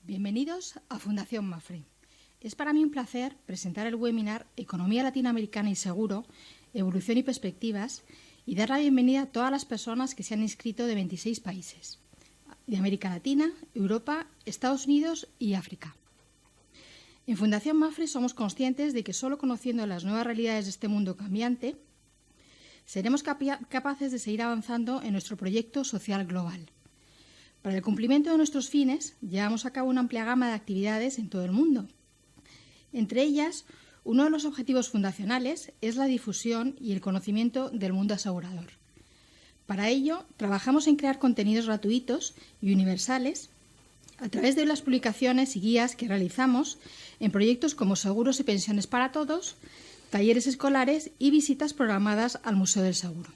Bienvenidos a Fundación Mapfre. Es para mí un placer presentar el webinar Economía Latinoamericana y Seguro, Evolución y Perspectivas y dar la bienvenida a todas las personas que se han inscrito de 26 países, de América Latina, Europa, Estados Unidos y África. En Fundación Mapfre somos conscientes de que solo conociendo las nuevas realidades de este mundo cambiante seremos capaces de seguir avanzando en nuestro proyecto social global. Para el cumplimiento de nuestros fines, llevamos a cabo una amplia gama de actividades en todo el mundo. Entre ellas, uno de los objetivos fundacionales es la difusión y el conocimiento del mundo asegurador. Para ello, trabajamos en crear contenidos gratuitos y universales a través de las publicaciones y guías que realizamos en proyectos como Seguros y Pensiones para Todos, talleres escolares y visitas programadas al Museo del Seguro.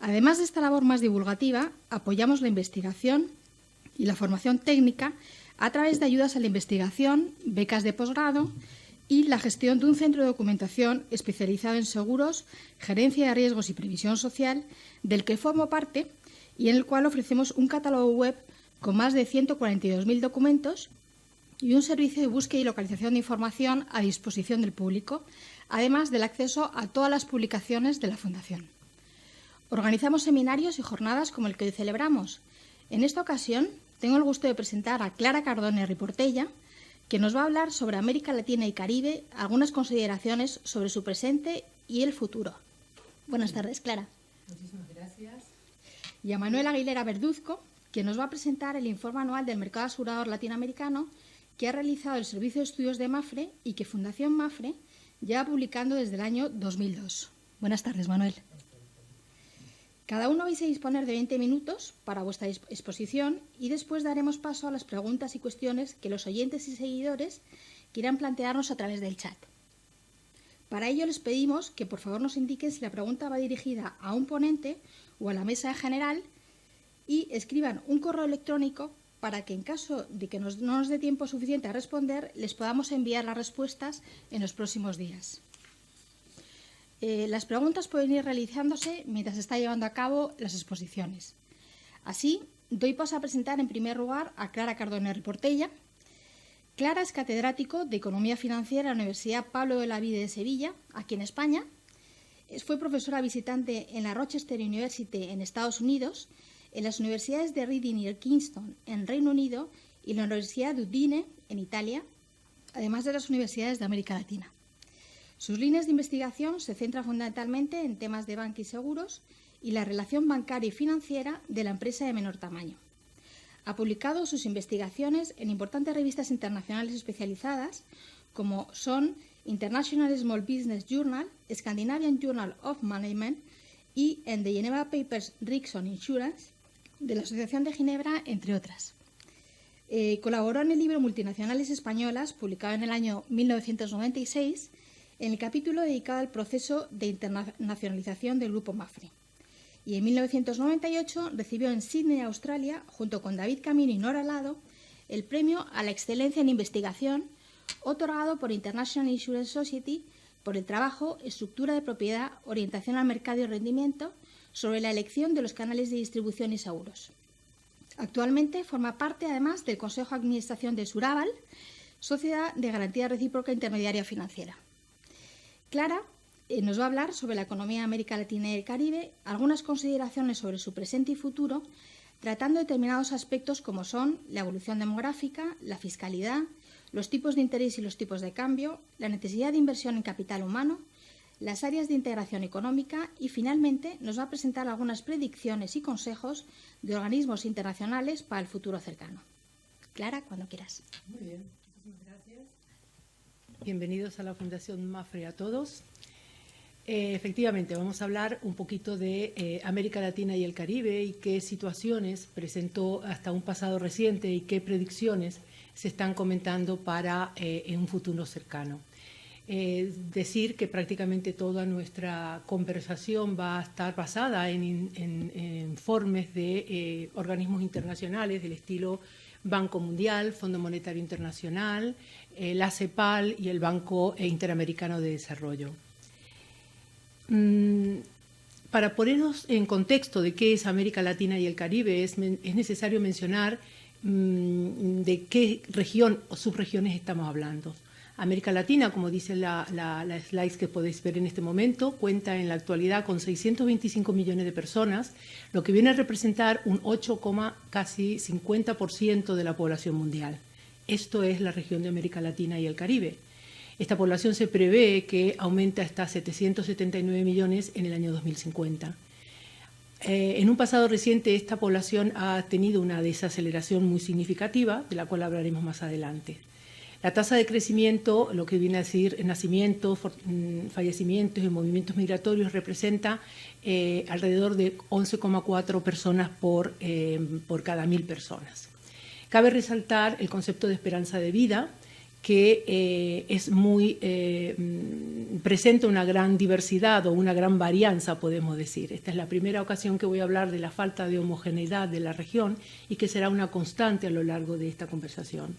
Además de esta labor más divulgativa, apoyamos la investigación y la formación técnica a través de ayudas a la investigación, becas de posgrado y la gestión de un centro de documentación especializado en seguros, gerencia de riesgos y previsión social, del que formo parte y en el cual ofrecemos un catálogo web con más de 142.000 documentos y un servicio de búsqueda y localización de información a disposición del público, además del acceso a todas las publicaciones de la Fundación. Organizamos seminarios y jornadas como el que hoy celebramos. En esta ocasión tengo el gusto de presentar a Clara Cardone Riportella, que nos va a hablar sobre América Latina y Caribe, algunas consideraciones sobre su presente y el futuro. Buenas tardes, Clara. Muchísimas gracias. Y a Manuel Aguilera Verduzco, que nos va a presentar el informe anual del mercado asegurador latinoamericano que ha realizado el Servicio de Estudios de Mapfre y que Fundación Mapfre lleva publicando desde el año 2002. Buenas tardes, Manuel. Cada uno vais a disponer de 20 minutos para vuestra exposición y después daremos paso a las preguntas y cuestiones que los oyentes y seguidores quieran plantearnos a través del chat. Para ello les pedimos que por favor nos indiquen si la pregunta va dirigida a un ponente o a la mesa en general y escriban un correo electrónico para que en caso de que no nos dé tiempo suficiente a responder, les podamos enviar las respuestas en los próximos días. Las preguntas pueden ir realizándose mientras se está llevando a cabo las exposiciones. Así, doy paso a presentar en primer lugar a Clara Cardone Riportella. Clara es catedrático de Economía Financiera en la Universidad Pablo de Olavide de Sevilla, aquí en España. Fue profesora visitante en la Rochester University en Estados Unidos, en las universidades de Reading y Kingston en Reino Unido y la Universidad de Udine en Italia, además de las universidades de América Latina. Sus líneas de investigación se centran fundamentalmente en temas de banca y seguros y la relación bancaria y financiera de la empresa de menor tamaño. Ha publicado sus investigaciones en importantes revistas internacionales especializadas como son International Small Business Journal, Scandinavian Journal of Management y en The Geneva Papers Rickson Insurance de la Asociación de Ginebra, entre otras. Colaboró en el libro Multinacionales Españolas, publicado en el año 1996, en el capítulo dedicado al proceso de internacionalización del Grupo Mapfre. Y en 1998 recibió en Sídney, Australia, junto con David Camino y Nora Lado, el premio a la excelencia en investigación otorgado por International Insurance Society por el trabajo Estructura de propiedad, orientación al mercado y rendimiento sobre la elección de los canales de distribución y seguros. Actualmente forma parte, además, del Consejo de Administración de Suraval, Sociedad de Garantía Recíproca Intermediaria Financiera. Clara nos va a hablar sobre la economía de América Latina y el Caribe, algunas consideraciones sobre su presente y futuro, tratando determinados aspectos como son la evolución demográfica, la fiscalidad, los tipos de interés y los tipos de cambio, la necesidad de inversión en capital humano, las áreas de integración económica y, finalmente, nos va a presentar algunas predicciones y consejos de organismos internacionales para el futuro cercano. Clara, cuando quieras. Muy bien, muchísimas gracias. Bienvenidos a la Fundación Mapfre a todos. Efectivamente, vamos a hablar un poquito de América Latina y el Caribe y qué situaciones presentó hasta un pasado reciente y qué predicciones se están comentando para en un futuro cercano. Decir que prácticamente toda nuestra conversación va a estar basada en informes de organismos internacionales del estilo Banco Mundial, Fondo Monetario Internacional, la CEPAL y el Banco Interamericano de Desarrollo. Para ponernos en contexto de qué es América Latina y el Caribe, es necesario mencionar de qué región o subregiones estamos hablando. América Latina, como dice la slides que podéis ver en este momento, cuenta en la actualidad con 625 millones de personas, lo que viene a representar un 8, casi 50% de la población mundial. Esto es la región de América Latina y el Caribe. Esta población se prevé que aumente hasta 779 millones en el año 2050. En un pasado reciente, esta población ha tenido una desaceleración muy significativa, de la cual hablaremos más adelante. La tasa de crecimiento, lo que viene a decir nacimientos, fallecimientos y movimientos migratorios, representa alrededor de 11,4 personas por cada 1.000 personas. Cabe resaltar el concepto de esperanza de vida, que es muy presenta una gran diversidad o una gran varianza, podemos decir. Esta es la primera ocasión que voy a hablar de la falta de homogeneidad de la región y que será una constante a lo largo de esta conversación.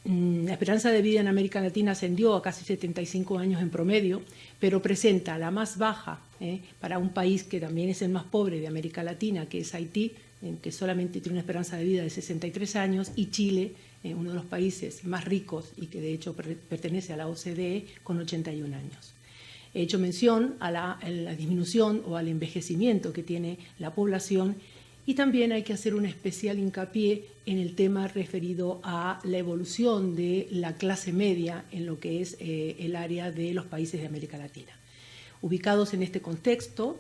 La esperanza de vida en América Latina ascendió a casi 75 años en promedio, pero presenta la más baja para un país que también es el más pobre de América Latina, que es Haití, que solamente tiene una esperanza de vida de 63 años, y Chile, uno de los países más ricos y que de hecho pertenece a la OCDE, con 81 años. He hecho mención a la disminución o al envejecimiento que tiene la población, y también hay que hacer un especial hincapié en el tema referido a la evolución de la clase media en lo que es el área de los países de América Latina. Ubicados en este contexto,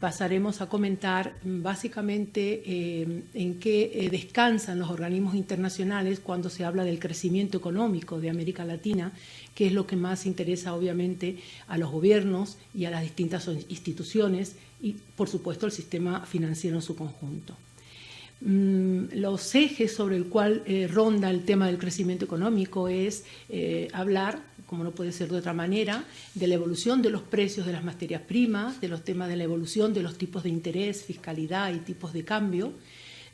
pasaremos a comentar básicamente en qué descansan los organismos internacionales cuando se habla del crecimiento económico de América Latina, que es lo que más interesa obviamente a los gobiernos y a las distintas instituciones y, por supuesto, al sistema financiero en su conjunto. Los ejes sobre el cual ronda el tema del crecimiento económico es hablar, como no puede ser de otra manera, de la evolución de los precios de las materias primas, de los temas de la evolución de los tipos de interés, fiscalidad y tipos de cambio,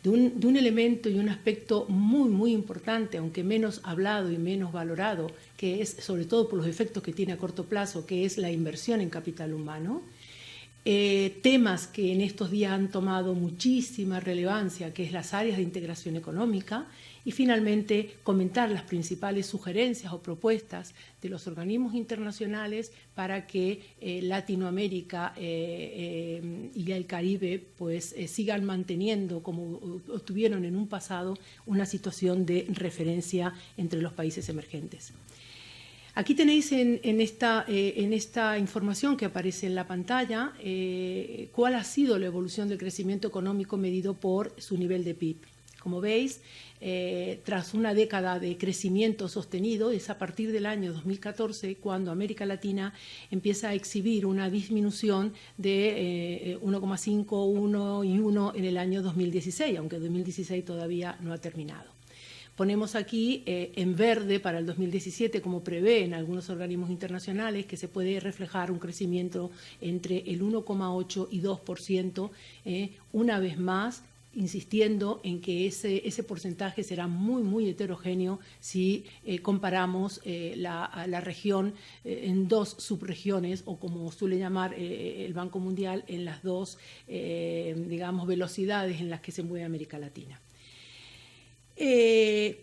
de un elemento y un aspecto muy, muy importante, aunque menos hablado y menos valorado, que es, sobre todo por los efectos que tiene a corto plazo, que es la inversión en capital humano. Temas que en estos días han tomado muchísima relevancia, que es las áreas de integración económica, y finalmente comentar las principales sugerencias o propuestas de los organismos internacionales para que Latinoamérica y el Caribe pues, sigan manteniendo, como tuvieron en un pasado, una situación de referencia entre los países emergentes. Aquí tenéis en esta información que aparece en la pantalla cuál ha sido la evolución del crecimiento económico medido por su nivel de PIB. Como veis, tras una década de crecimiento sostenido, es a partir del año 2014 cuando América Latina empieza a exhibir una disminución de 1,5, 1 y 1 en el año 2016, aunque 2016 todavía no ha terminado. Ponemos aquí en verde para el 2017, como prevén algunos organismos internacionales, que se puede reflejar un crecimiento entre el 1,8 y 2%, una vez más, insistiendo en que ese porcentaje será muy, muy heterogéneo si comparamos la región en dos subregiones, o como suele llamar el Banco Mundial, en las dos, digamos, velocidades en las que se mueve América Latina.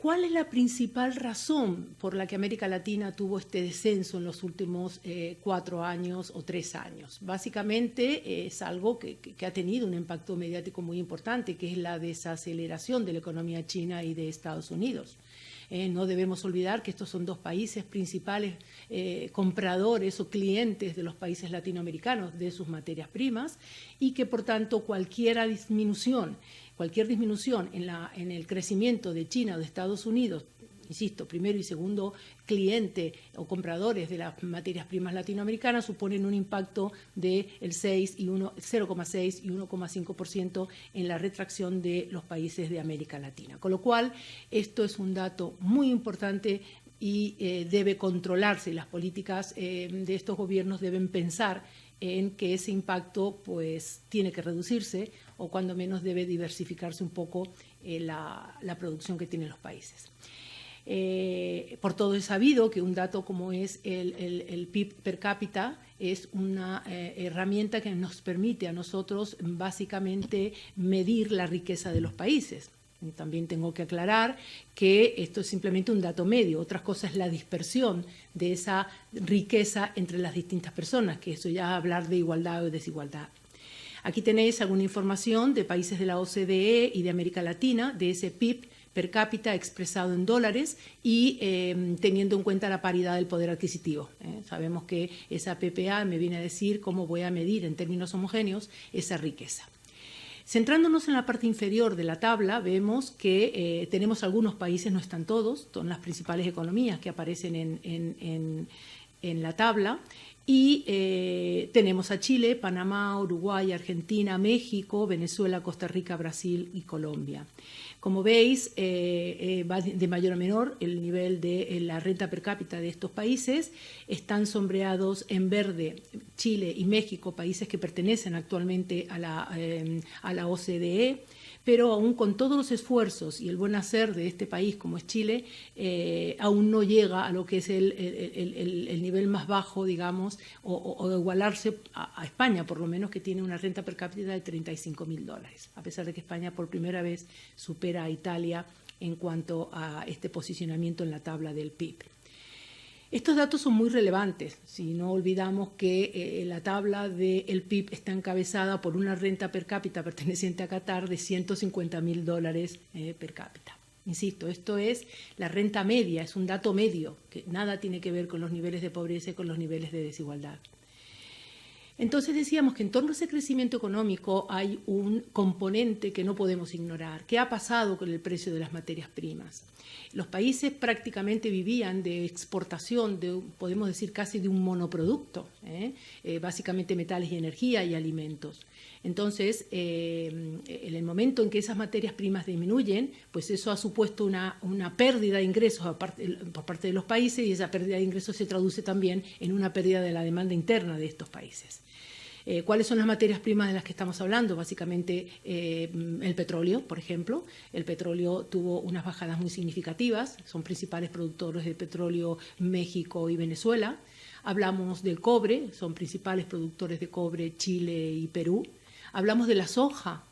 ¿Cuál es la principal razón por la que América Latina tuvo este descenso en los últimos 4 años o 3 años? Básicamente es algo que ha tenido un impacto mediático muy importante, que es la desaceleración de la economía china y de Estados Unidos. No debemos olvidar que estos son dos países principales compradores o clientes de los países latinoamericanos de sus materias primas, y que por tanto cualquier disminución en el crecimiento de China o de Estados Unidos, insisto, primero y segundo cliente o compradores de las materias primas latinoamericanas, suponen un impacto de 0,6 y 1,5% en la retracción de los países de América Latina. Con lo cual, esto es un dato muy importante y debe controlarse. Las políticas de estos gobiernos deben pensar en que ese impacto pues, tiene que reducirse, o cuando menos debe diversificarse un poco la producción que tienen los países. Por todo es sabido que un dato como es el PIB per cápita es una herramienta que nos permite a nosotros básicamente medir la riqueza de los países. También tengo que aclarar que esto es simplemente un dato medio. Otra cosa es la dispersión de esa riqueza entre las distintas personas, que eso ya hablar de igualdad o desigualdad. Aquí tenéis alguna información de países de la OCDE y de América Latina, de ese PIB per cápita expresado en dólares y teniendo en cuenta la paridad del poder adquisitivo. Sabemos que esa PPA me viene a decir cómo voy a medir en términos homogéneos esa riqueza. Centrándonos en la parte inferior de la tabla, vemos que tenemos algunos países, no están todos, son las principales economías que aparecen en la tabla, y tenemos a Chile, Panamá, Uruguay, Argentina, México, Venezuela, Costa Rica, Brasil y Colombia. Como veis, va de mayor a menor el nivel de la renta per cápita de estos países. Están sombreados en verde Chile y México, países que pertenecen actualmente a la OCDE, pero aún con todos los esfuerzos y el buen hacer de este país como es Chile, aún no llega a lo que es el nivel más bajo, digamos, o igualarse a España, por lo menos, que tiene una renta per cápita de $35.000, a pesar de que España por primera vez supera a Italia en cuanto a este posicionamiento en la tabla del PIB. Estos datos son muy relevantes, si no olvidamos que la tabla del PIB está encabezada por una renta per cápita perteneciente a Qatar de $150.000 per cápita. Insisto, esto es la renta media, es un dato medio, que nada tiene que ver con los niveles de pobreza y con los niveles de desigualdad. Entonces decíamos que en torno a ese crecimiento económico hay un componente que no podemos ignorar. ¿Qué ha pasado con el precio de las materias primas? Los países prácticamente vivían de exportación, podemos decir casi de un monoproducto, básicamente metales y energía y alimentos. Entonces, en el momento en que esas materias primas disminuyen, pues eso ha supuesto una pérdida de ingresos por parte de los países, y esa pérdida de ingresos se traduce también en una pérdida de la demanda interna de estos países. ¿Cuáles son las materias primas de las que estamos hablando? Básicamente el petróleo, por ejemplo. El petróleo tuvo unas bajadas muy significativas, son principales productores de petróleo México y Venezuela. Hablamos del cobre, son principales productores de cobre Chile y Perú. Hablamos de la soja.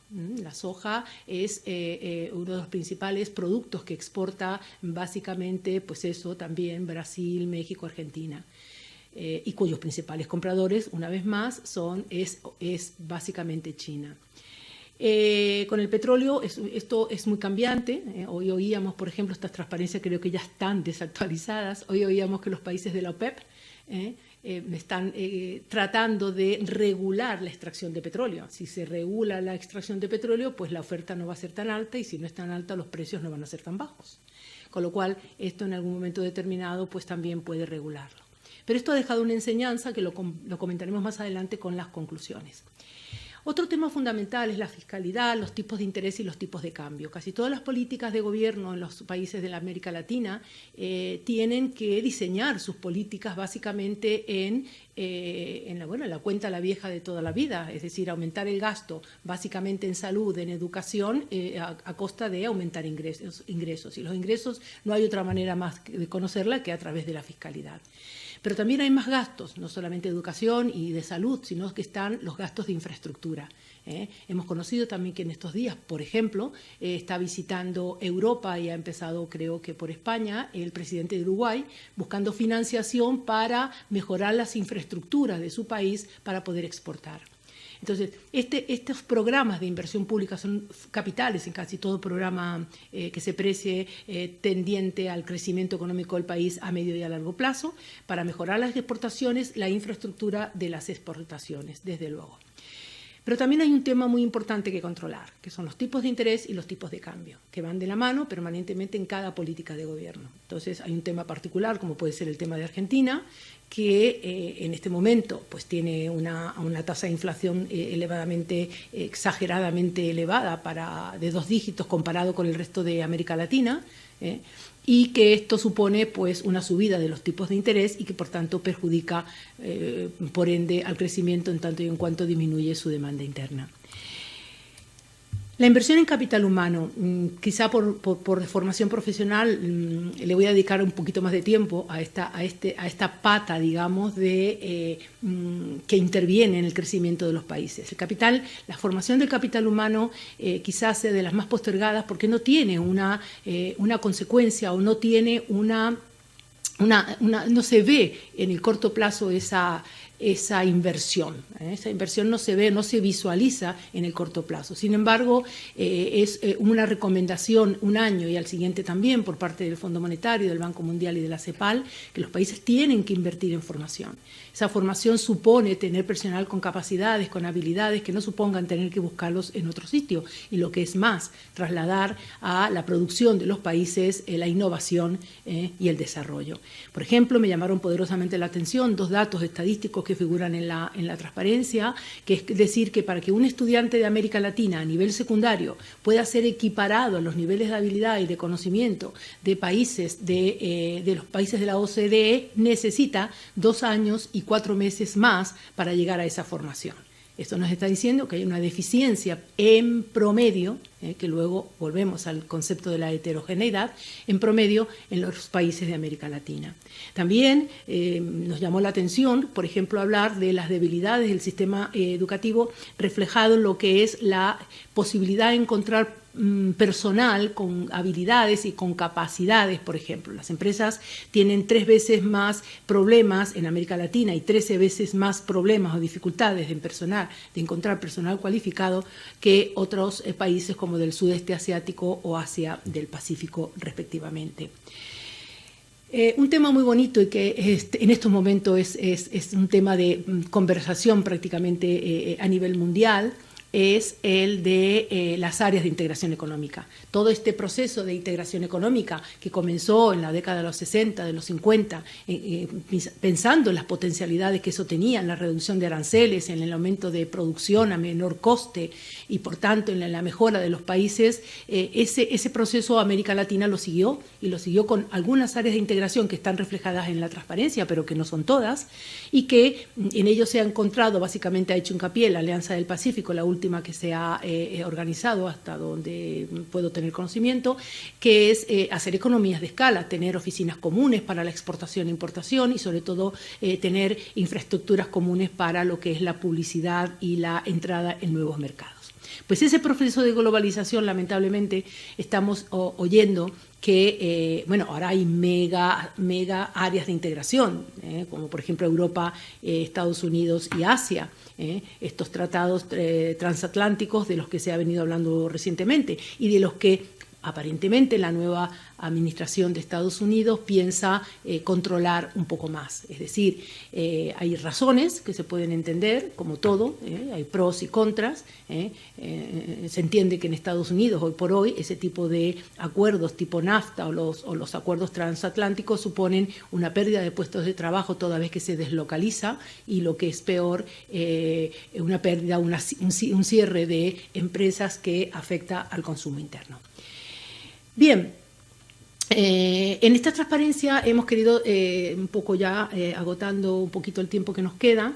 La soja es uno de los principales productos que exporta básicamente, pues eso, también Brasil, México, Argentina. Y cuyos principales compradores, una vez más, es básicamente China. Con el petróleo esto es muy cambiante. Hoy oíamos, por ejemplo, estas transparencias creo que ya están desactualizadas. Hoy oíamos que los países de la OPEP están tratando de regular la extracción de petróleo. Si se regula la extracción de petróleo, pues la oferta no va a ser tan alta, y si no es tan alta, los precios no van a ser tan bajos. Con lo cual, esto en algún momento determinado pues también puede regularlo. Pero esto ha dejado una enseñanza que lo comentaremos más adelante con las conclusiones. Otro tema fundamental es la fiscalidad, los tipos de interés y los tipos de cambio. Casi todas las políticas de gobierno en los países de la América Latina tienen que diseñar sus políticas básicamente en la cuenta la vieja de toda la vida, es decir, aumentar el gasto básicamente en salud, en educación, a costa de aumentar ingresos. Y los ingresos no hay otra manera más de conocerla que a través de la fiscalidad. Pero también hay más gastos, no solamente de educación y de salud, sino que están los gastos de infraestructura. Hemos conocido también que en estos días, por ejemplo, está visitando Europa y ha empezado, creo que por España, el presidente de Uruguay, buscando financiación para mejorar las infraestructuras de su país para poder exportar. Entonces, estos programas de inversión pública son capitales en casi todo programa que se precie tendiente al crecimiento económico del país a medio y a largo plazo, para mejorar las exportaciones, la infraestructura de las exportaciones, desde luego. Pero también hay un tema muy importante que controlar, que son los tipos de interés y los tipos de cambio, que van de la mano permanentemente en cada política de gobierno. Entonces, hay un tema particular, como puede ser el tema de Argentina, que en este momento pues tiene una tasa de inflación exageradamente elevada, de 2 dígitos comparado con el resto de América Latina, y que esto supone pues una subida de los tipos de interés y que por tanto perjudica por ende al crecimiento en tanto y en cuanto disminuye su demanda interna. La inversión en capital humano, quizá por formación profesional le voy a dedicar un poquito más de tiempo a esta pata, digamos, que interviene en el crecimiento de los países. La formación del capital humano quizás sea de las más postergadas porque no tiene una consecuencia o no tiene no se ve en el corto plazo esa inversión. Esa inversión no se ve, no se visualiza en el corto plazo. Sin embargo, es una recomendación un año y al siguiente también por parte del Fondo Monetario, del Banco Mundial y de la CEPAL, que los países tienen que invertir en formación. Esa formación supone tener personal con capacidades, con habilidades que no supongan tener que buscarlos en otro sitio. Y lo que es más, trasladar a la producción de los países la innovación y el desarrollo. Por ejemplo, me llamaron poderosamente la atención 2 datos estadísticos que figuran en la transparencia, que es decir, que para que un estudiante de América Latina a nivel secundario pueda ser equiparado a los niveles de habilidad y de conocimiento de países de los países de la OCDE, necesita 2 años y 4 meses más para llegar a esa formación. Esto nos está diciendo que hay una deficiencia en promedio, que luego volvemos al concepto de la heterogeneidad, en promedio en los países de América Latina. También nos llamó la atención, por ejemplo, hablar de las debilidades del sistema educativo reflejado en lo que es la posibilidad de encontrar personal con habilidades y con capacidades, por ejemplo. Las empresas tienen 3 veces más problemas en América Latina y 13 veces más problemas o dificultades de encontrar personal cualificado que otros países como del sudeste asiático o Asia del Pacífico, respectivamente. Un tema muy bonito y que en estos momentos es un tema de conversación prácticamente a nivel mundial, es el de las áreas de integración económica. Todo este proceso de integración económica que comenzó en la década de los 60, de los 50, pensando en las potencialidades que eso tenía, en la reducción de aranceles, en el aumento de producción a menor coste y, por tanto, en la mejora de los países, ese proceso América Latina lo siguió y lo siguió con algunas áreas de integración que están reflejadas en la transparencia, pero que no son todas, y que en ello se ha encontrado, básicamente ha hecho hincapié la Alianza del Pacífico, la última que se ha organizado hasta donde puedo tener conocimiento, que es hacer economías de escala, tener oficinas comunes para la exportación e importación y sobre todo tener infraestructuras comunes para lo que es la publicidad y la entrada en nuevos mercados. Pues ese proceso de globalización, lamentablemente, estamos oyendo que, ahora hay mega áreas de integración, como por ejemplo Europa, Estados Unidos y Asia, estos tratados transatlánticos de los que se ha venido hablando recientemente y de los que aparentemente la nueva administración de Estados Unidos piensa controlar un poco más. Es decir, hay razones que se pueden entender, como todo, hay pros y contras. Se entiende que en Estados Unidos, hoy por hoy, ese tipo de acuerdos tipo NAFTA o los acuerdos transatlánticos suponen una pérdida de puestos de trabajo toda vez que se deslocaliza y, lo que es peor, una pérdida, un cierre de empresas que afecta al consumo interno. Bien, en esta transparencia hemos querido, un poco ya agotando un poquito el tiempo que nos queda,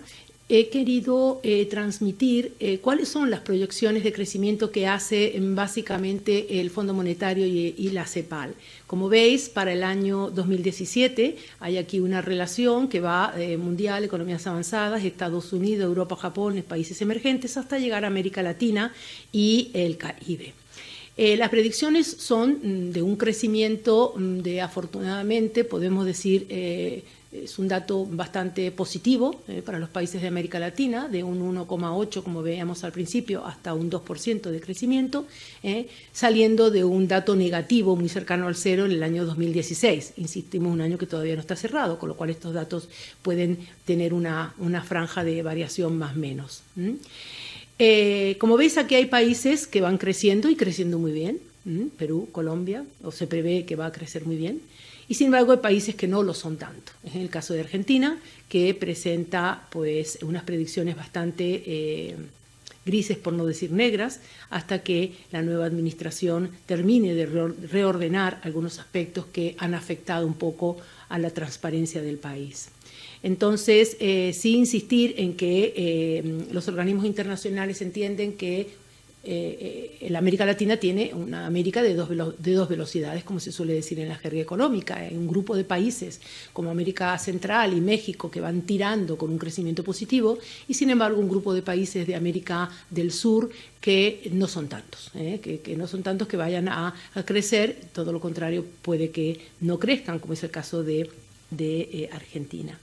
he querido transmitir cuáles son las proyecciones de crecimiento que hace básicamente el Fondo Monetario y la CEPAL. Como veis, para el año 2017 hay aquí una relación que va mundial, economías avanzadas, Estados Unidos, Europa, Japón, países emergentes, hasta llegar a América Latina y el Caribe. Las predicciones son de un crecimiento afortunadamente, podemos decir, es un dato bastante positivo para los países de América Latina, de un 1,8, como veíamos al principio, hasta un 2% de crecimiento, saliendo de un dato negativo muy cercano al cero en el año 2016. Insistimos, un año que todavía no está cerrado, con lo cual estos datos pueden tener una franja de variación más o menos. Como veis, aquí hay países que van creciendo y creciendo muy bien, Perú, Colombia, o se prevé que va a crecer muy bien, y sin embargo hay países que no lo son tanto. Es el caso de Argentina, que presenta pues unas predicciones bastante grises, por no decir negras, hasta que la nueva administración termine de reordenar algunos aspectos que han afectado un poco a la transparencia del país. Entonces, sí insistir en que los organismos internacionales entienden que la América Latina tiene una América de dos velocidades, como se suele decir en la jerga económica. Hay un grupo de países como América Central y México que van tirando con un crecimiento positivo y, sin embargo, un grupo de países de América del Sur que no son tantos, que no son tantos que vayan a crecer, todo lo contrario, puede que no crezcan, como es el caso de Argentina.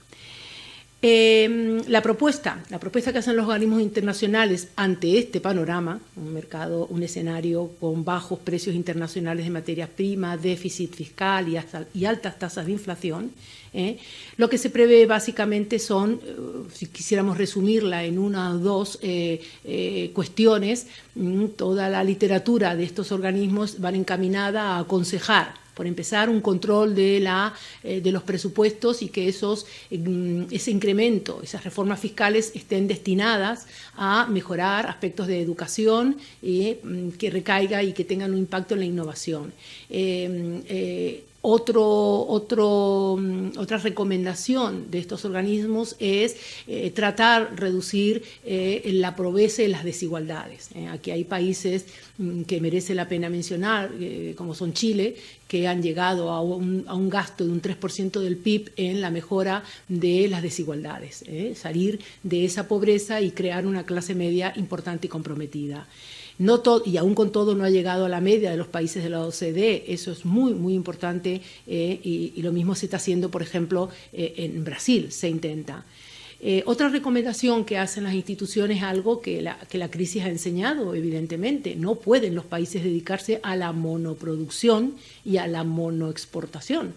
La propuesta que hacen los organismos internacionales ante este panorama, un escenario con bajos precios internacionales de materias primas, déficit fiscal y altas tasas de inflación, lo que se prevé básicamente son, si quisiéramos resumirla en una o dos cuestiones, toda la literatura de estos organismos van encaminada a aconsejar, por empezar, un control de los presupuestos y que ese incremento, esas reformas fiscales estén destinadas a mejorar aspectos de educación que recaiga y que tengan un impacto en la innovación. Otra recomendación de estos organismos es tratar de reducir la pobreza y las desigualdades. Aquí hay países que merece la pena mencionar, como son Chile, que han llegado a un gasto de un 3% del PIB en la mejora de las desigualdades, salir de esa pobreza y crear una clase media importante y comprometida. Y aún con todo no ha llegado a la media de los países de la OCDE, eso es muy, muy importante y lo mismo se está haciendo, por ejemplo, en Brasil se intenta. Otra recomendación que hacen las instituciones es algo que la crisis ha enseñado, evidentemente. No pueden los países dedicarse a la monoproducción y a la monoexportación.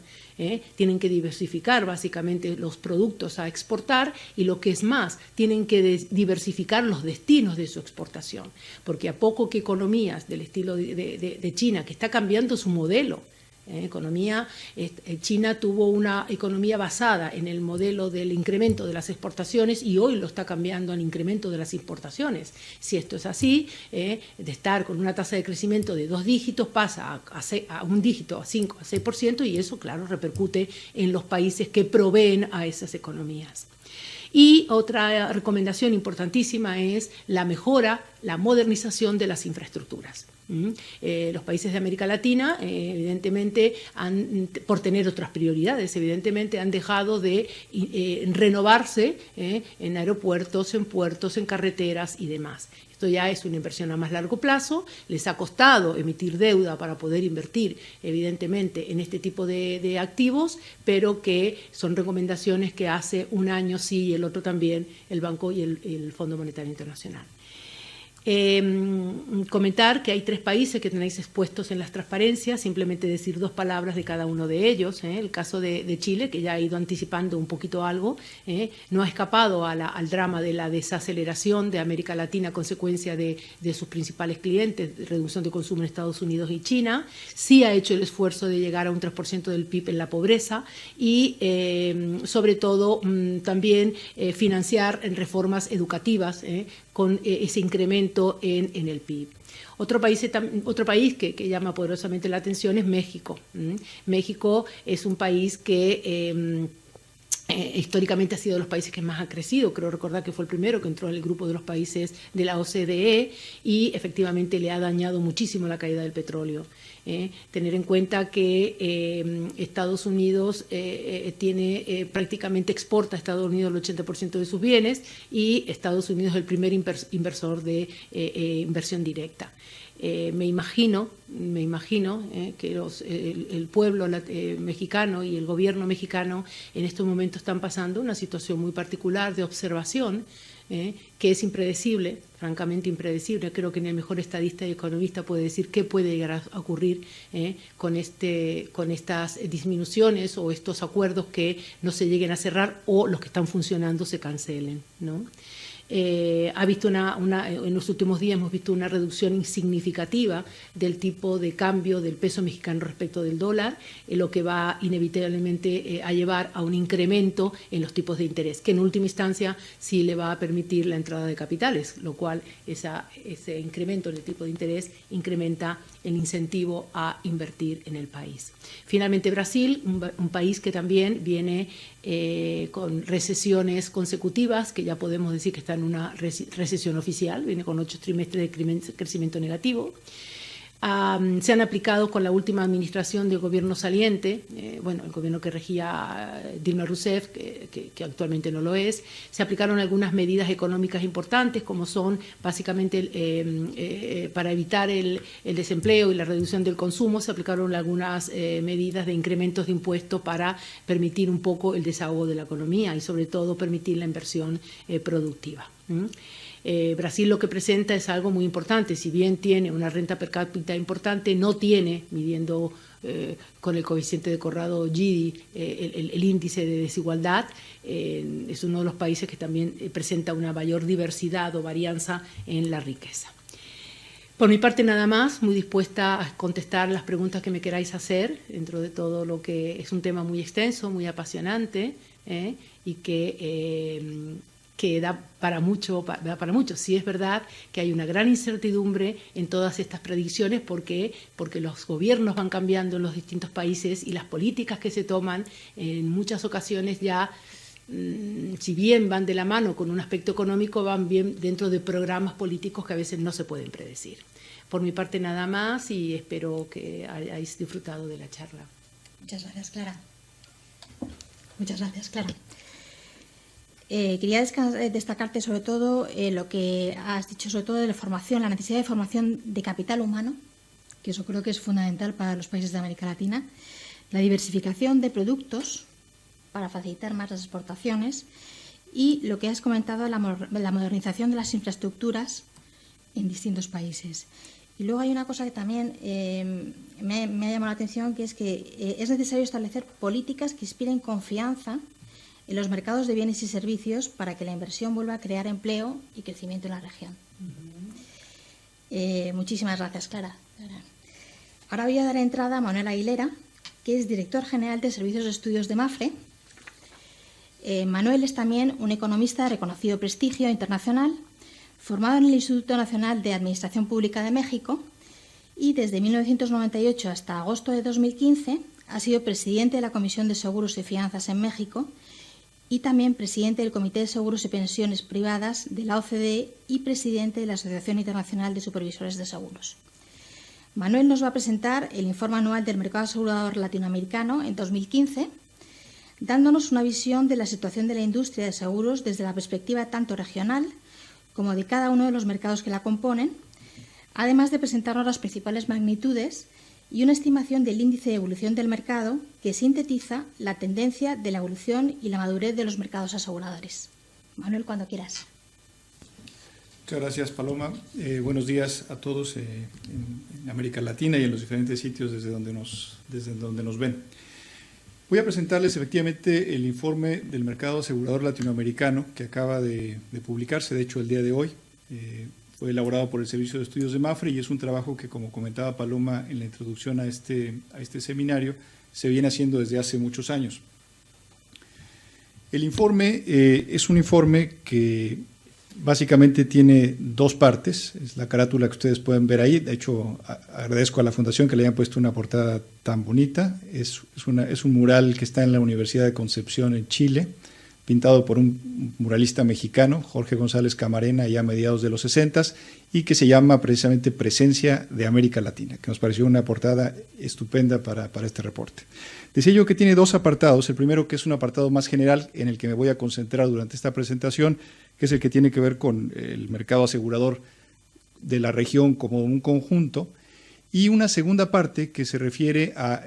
Tienen que diversificar básicamente los productos a exportar y, lo que es más, tienen que diversificar los destinos de su exportación, porque a poco que economías del estilo de China, que está cambiando su modelo, China tuvo una economía basada en el modelo del incremento de las exportaciones y hoy lo está cambiando al incremento de las importaciones. Si esto es así, de estar con una tasa de crecimiento de 2 dígitos pasa a un dígito, a 5, a 6%, y eso, claro, repercute en los países que proveen a esas economías. Y otra recomendación importantísima es la mejora, la modernización de las infraestructuras. Los países de América Latina, evidentemente, por tener otras prioridades, evidentemente han dejado de renovarse en aeropuertos, en puertos, en carreteras y demás. Esto ya es una inversión a más largo plazo, les ha costado emitir deuda para poder invertir, evidentemente, en este tipo de activos, pero que son recomendaciones que hace un año sí y el otro también el Banco y el Fondo Monetario Internacional. Comentar que hay 3 países que tenéis expuestos en las transparencias, simplemente decir 2 palabras de cada uno de ellos. El caso de Chile, que ya ha ido anticipando un poquito algo, no ha escapado al drama de la desaceleración de América Latina a consecuencia de sus principales clientes, reducción de consumo en Estados Unidos y China. Sí ha hecho el esfuerzo de llegar a un 3% del PIB en la pobreza y, sobre todo, también financiar en reformas educativas con ese incremento en el PIB. Otro país que llama poderosamente la atención es México. México es un país que históricamente ha sido de los países que más ha crecido. Creo recordar que fue el primero que entró en el grupo de los países de la OCDE y efectivamente le ha dañado muchísimo la caída del petróleo. Tener en cuenta que Estados Unidos prácticamente exporta a Estados Unidos el 80% de sus bienes y Estados Unidos es el primer inversor de inversión directa. Me imagino que el pueblo mexicano y el gobierno mexicano en estos momentos están pasando una situación muy particular de observación que es impredecible, francamente impredecible. Creo que ni el mejor estadista y economista puede decir qué puede llegar a ocurrir con estas disminuciones o estos acuerdos que no se lleguen a cerrar o los que están funcionando se cancelen, ¿no? Ha visto en los últimos días hemos visto una reducción significativa del tipo de cambio del peso mexicano respecto del dólar, lo que va inevitablemente a llevar a un incremento en los tipos de interés, que en última instancia sí le va a permitir la entrada de capitales, lo cual ese incremento en el tipo de interés incrementa el incentivo a invertir en el país. Finalmente, Brasil, un país que también viene con recesiones consecutivas, que ya podemos decir que está en en una recesión oficial, viene con 8 trimestres de crecimiento negativo. Se han aplicado con la última administración del gobierno saliente, el gobierno que regía Dilma Rousseff, que actualmente no lo es. Se aplicaron algunas medidas económicas importantes, como son básicamente para evitar el desempleo y la reducción del consumo. Se aplicaron algunas medidas de incrementos de impuestos para permitir un poco el desahogo de la economía y sobre todo permitir la inversión productiva. Brasil lo que presenta es algo muy importante. Si bien tiene una renta per cápita importante, no tiene, midiendo con el coeficiente de Corrado-Gini el índice de desigualdad. Es uno de los países que también presenta una mayor diversidad o varianza en la riqueza. Por mi parte nada más, muy dispuesta a contestar las preguntas que me queráis hacer dentro de todo lo que es un tema muy extenso, muy apasionante y que da para mucho. Sí es verdad que hay una gran incertidumbre en todas estas predicciones porque los gobiernos van cambiando en los distintos países y las políticas que se toman en muchas ocasiones ya, si bien van de la mano con un aspecto económico, van bien dentro de programas políticos que a veces no se pueden predecir. Por mi parte nada más y espero que hayáis disfrutado de la charla. Muchas gracias, Clara. Muchas gracias, Clara. Quería destacarte sobre todo lo que has dicho, sobre todo de la formación, la necesidad de formación de capital humano, que eso creo que es fundamental para los países de América Latina, la diversificación de productos para facilitar más las exportaciones y lo que has comentado, la modernización de las infraestructuras en distintos países. Y luego hay una cosa que también me ha llamado la atención, que es que es necesario establecer políticas que inspiren confianza en los mercados de bienes y servicios para que la inversión vuelva a crear empleo y crecimiento en la región. Muchísimas gracias, Clara. Ahora voy a dar entrada a Manuel Aguilera, que es director general de Servicios de Estudios de Mapfre. Manuel es también un economista de reconocido prestigio internacional, formado en el Instituto Nacional de Administración Pública de México y desde 1998 hasta agosto de 2015 ha sido presidente de la Comisión de Seguros y Fianzas en México y también presidente del Comité de Seguros y Pensiones Privadas de la OCDE y presidente de la Asociación Internacional de Supervisores de Seguros. Manuel nos va a presentar el informe anual del mercado asegurador latinoamericano en 2015, dándonos una visión de la situación de la industria de seguros desde la perspectiva tanto regional como de cada uno de los mercados que la componen, además de presentarnos las principales magnitudes y una estimación del índice de evolución del mercado que sintetiza la tendencia de la evolución y la madurez de los mercados aseguradores. Manuel, cuando quieras. Muchas gracias, Paloma. Buenos días a todos en América Latina y en los diferentes sitios desde donde nos ven. Voy a presentarles efectivamente el informe del mercado asegurador latinoamericano que acaba de publicarse, de hecho el día de hoy. Fue elaborado por el Servicio de Estudios de Mapfre y es un trabajo que, como comentaba Paloma en la introducción a este seminario, se viene haciendo desde hace muchos años. El informe es un informe que básicamente tiene dos partes. Es la carátula que ustedes pueden ver ahí. De hecho, agradezco a la Fundación que le hayan puesto una portada tan bonita. Es un mural que está en la Universidad de Concepción en Chile, pintado por un muralista mexicano, Jorge González Camarena, ya a mediados de los 60s, y que se llama precisamente Presencia de América Latina, que nos pareció una portada estupenda para este reporte. Decía yo que tiene dos apartados. El primero, que es un apartado más general en el que me voy a concentrar durante esta presentación, que es el que tiene que ver con el mercado asegurador de la región como un conjunto, y una segunda parte que se refiere a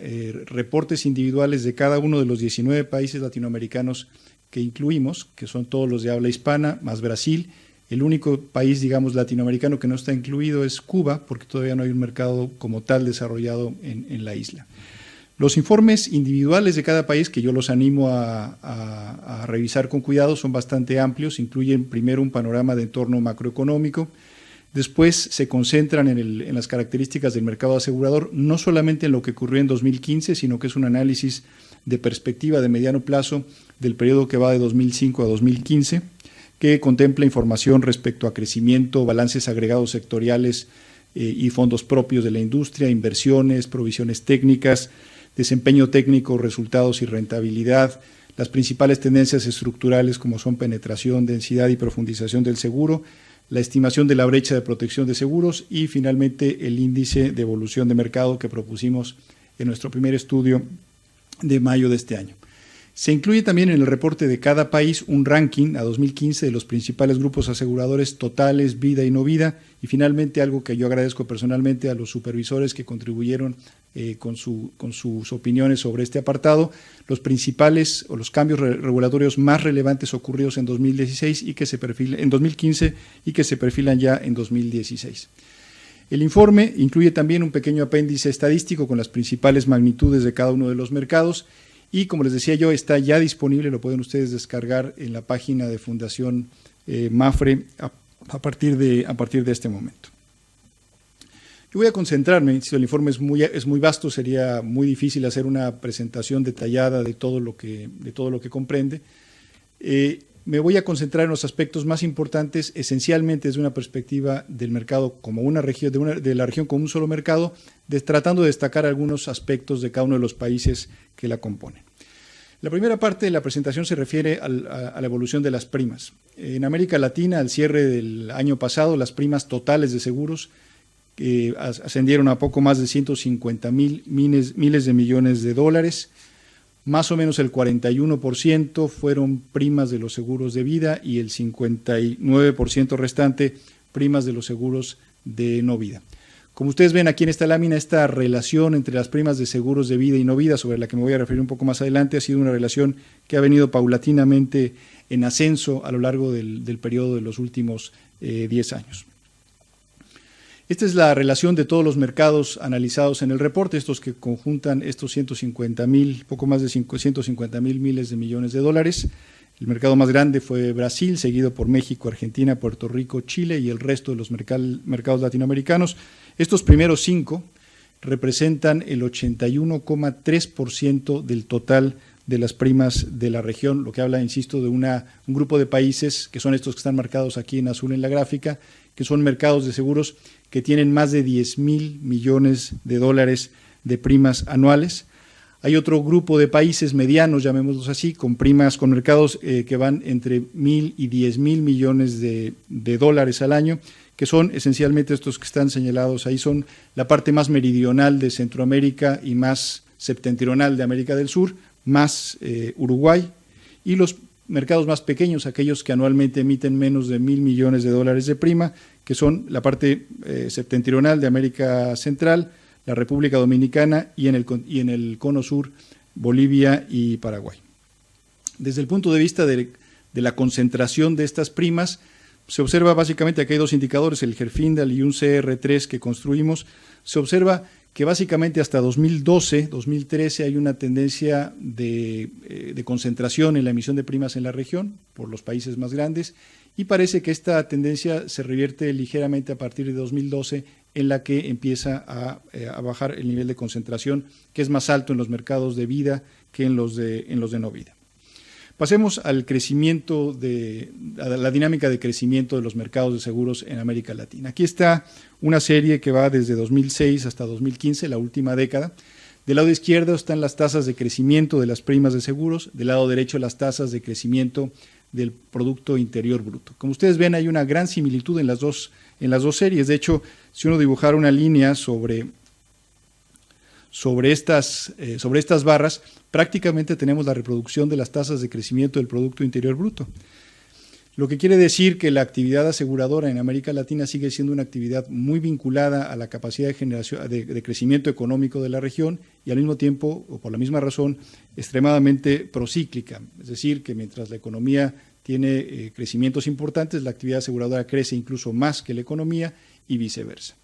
reportes individuales de cada uno de los 19 países latinoamericanos que incluimos, que son todos los de habla hispana, más Brasil. El único país, digamos, latinoamericano que no está incluido es Cuba, porque todavía no hay un mercado como tal desarrollado en la isla. Los informes individuales de cada país, que yo los animo a revisar con cuidado, son bastante amplios. Incluyen primero un panorama de entorno macroeconómico, después se concentran en las características del mercado asegurador, no solamente en lo que ocurrió en 2015, sino que es un análisis de perspectiva de mediano plazo del periodo que va de 2005 a 2015, que contempla información respecto a crecimiento, balances agregados sectoriales y fondos propios de la industria, inversiones, provisiones técnicas, desempeño técnico, resultados y rentabilidad, las principales tendencias estructurales como son penetración, densidad y profundización del seguro, la estimación de la brecha de protección de seguros y finalmente el índice de evolución de mercado que propusimos en nuestro primer estudio de mayo de este año. Se incluye también en el reporte de cada país un ranking a 2015 de los principales grupos aseguradores totales, vida y no vida, y finalmente algo que yo agradezco personalmente a los supervisores que contribuyeron con sus opiniones sobre este apartado, los principales o los cambios regulatorios más relevantes ocurridos en 2016 y que se perfilan en 2015 y que se perfilan ya en 2016. El informe incluye también un pequeño apéndice estadístico con las principales magnitudes de cada uno de los mercados y, como les decía yo, está ya disponible, lo pueden ustedes descargar en la página de Fundación Mapfre a partir de este momento. Yo voy a concentrarme, si el informe es muy vasto, sería muy difícil hacer una presentación detallada de todo lo que comprende. Me voy a concentrar en los aspectos más importantes, esencialmente desde una perspectiva del mercado como una región, de la región como un solo mercado, tratando de destacar algunos aspectos de cada uno de los países que la componen. La primera parte de la presentación se refiere a la evolución de las primas. En América Latina, al cierre del año pasado, las primas totales de seguros ascendieron a poco más de 150 miles de millones de dólares. Más o menos el 41% fueron primas de los seguros de vida y el 59% restante primas de los seguros de no vida. Como ustedes ven aquí en esta lámina, esta relación entre las primas de seguros de vida y no vida, sobre la que me voy a referir un poco más adelante, ha sido una relación que ha venido paulatinamente en ascenso a lo largo del periodo de los últimos 10 años. Esta es la relación de todos los mercados analizados en el reporte, estos que conjuntan estos 150,000, poco más de 150,000 miles de millones de dólares. El mercado más grande fue Brasil, seguido por México, Argentina, Puerto Rico, Chile y el resto de los mercados latinoamericanos. Estos primeros 5 representan el 81,3% del total de las primas de la región, lo que habla, insisto, de un grupo de países que son estos que están marcados aquí en azul en la gráfica, que son mercados de seguros que tienen más de 10,000 millones de dólares de primas anuales. Hay otro grupo de países medianos, llamémoslos así, con mercados que van entre 1,000 y 10,000 millones de dólares al año, que son esencialmente estos que están señalados ahí, son la parte más meridional de Centroamérica y más septentrional de América del Sur, más Uruguay, y los mercados más pequeños, aquellos que anualmente emiten menos de 1,000 millones de dólares de prima, que son la parte septentrional de América Central, la República Dominicana y en el cono sur, Bolivia y Paraguay. Desde el punto de vista de la concentración de estas primas, se observa básicamente, aquí hay 2 indicadores, el Herfindahl y un CR3 que construimos, se observa que básicamente hasta 2012, 2013 hay una tendencia de concentración en la emisión de primas en la región por los países más grandes y parece que esta tendencia se revierte ligeramente a partir de 2012 en la que empieza a bajar el nivel de concentración, que es más alto en los mercados de vida que en los de no vida. Pasemos al crecimiento a la dinámica de crecimiento de los mercados de seguros en América Latina. Aquí está una serie que va desde 2006 hasta 2015, la última década. Del lado izquierdo están las tasas de crecimiento de las primas de seguros, del lado derecho las tasas de crecimiento del Producto Interior Bruto. Como ustedes ven, hay una gran similitud en las dos series. De hecho, si uno dibujara una línea sobre estas barras, prácticamente tenemos la reproducción de las tasas de crecimiento del Producto Interior Bruto. Lo que quiere decir que la actividad aseguradora en América Latina sigue siendo una actividad muy vinculada a la capacidad de generación de crecimiento económico de la región y al mismo tiempo, o por la misma razón, extremadamente procíclica. Es decir, que mientras la economía tiene crecimientos importantes, la actividad aseguradora crece incluso más que la economía y viceversa.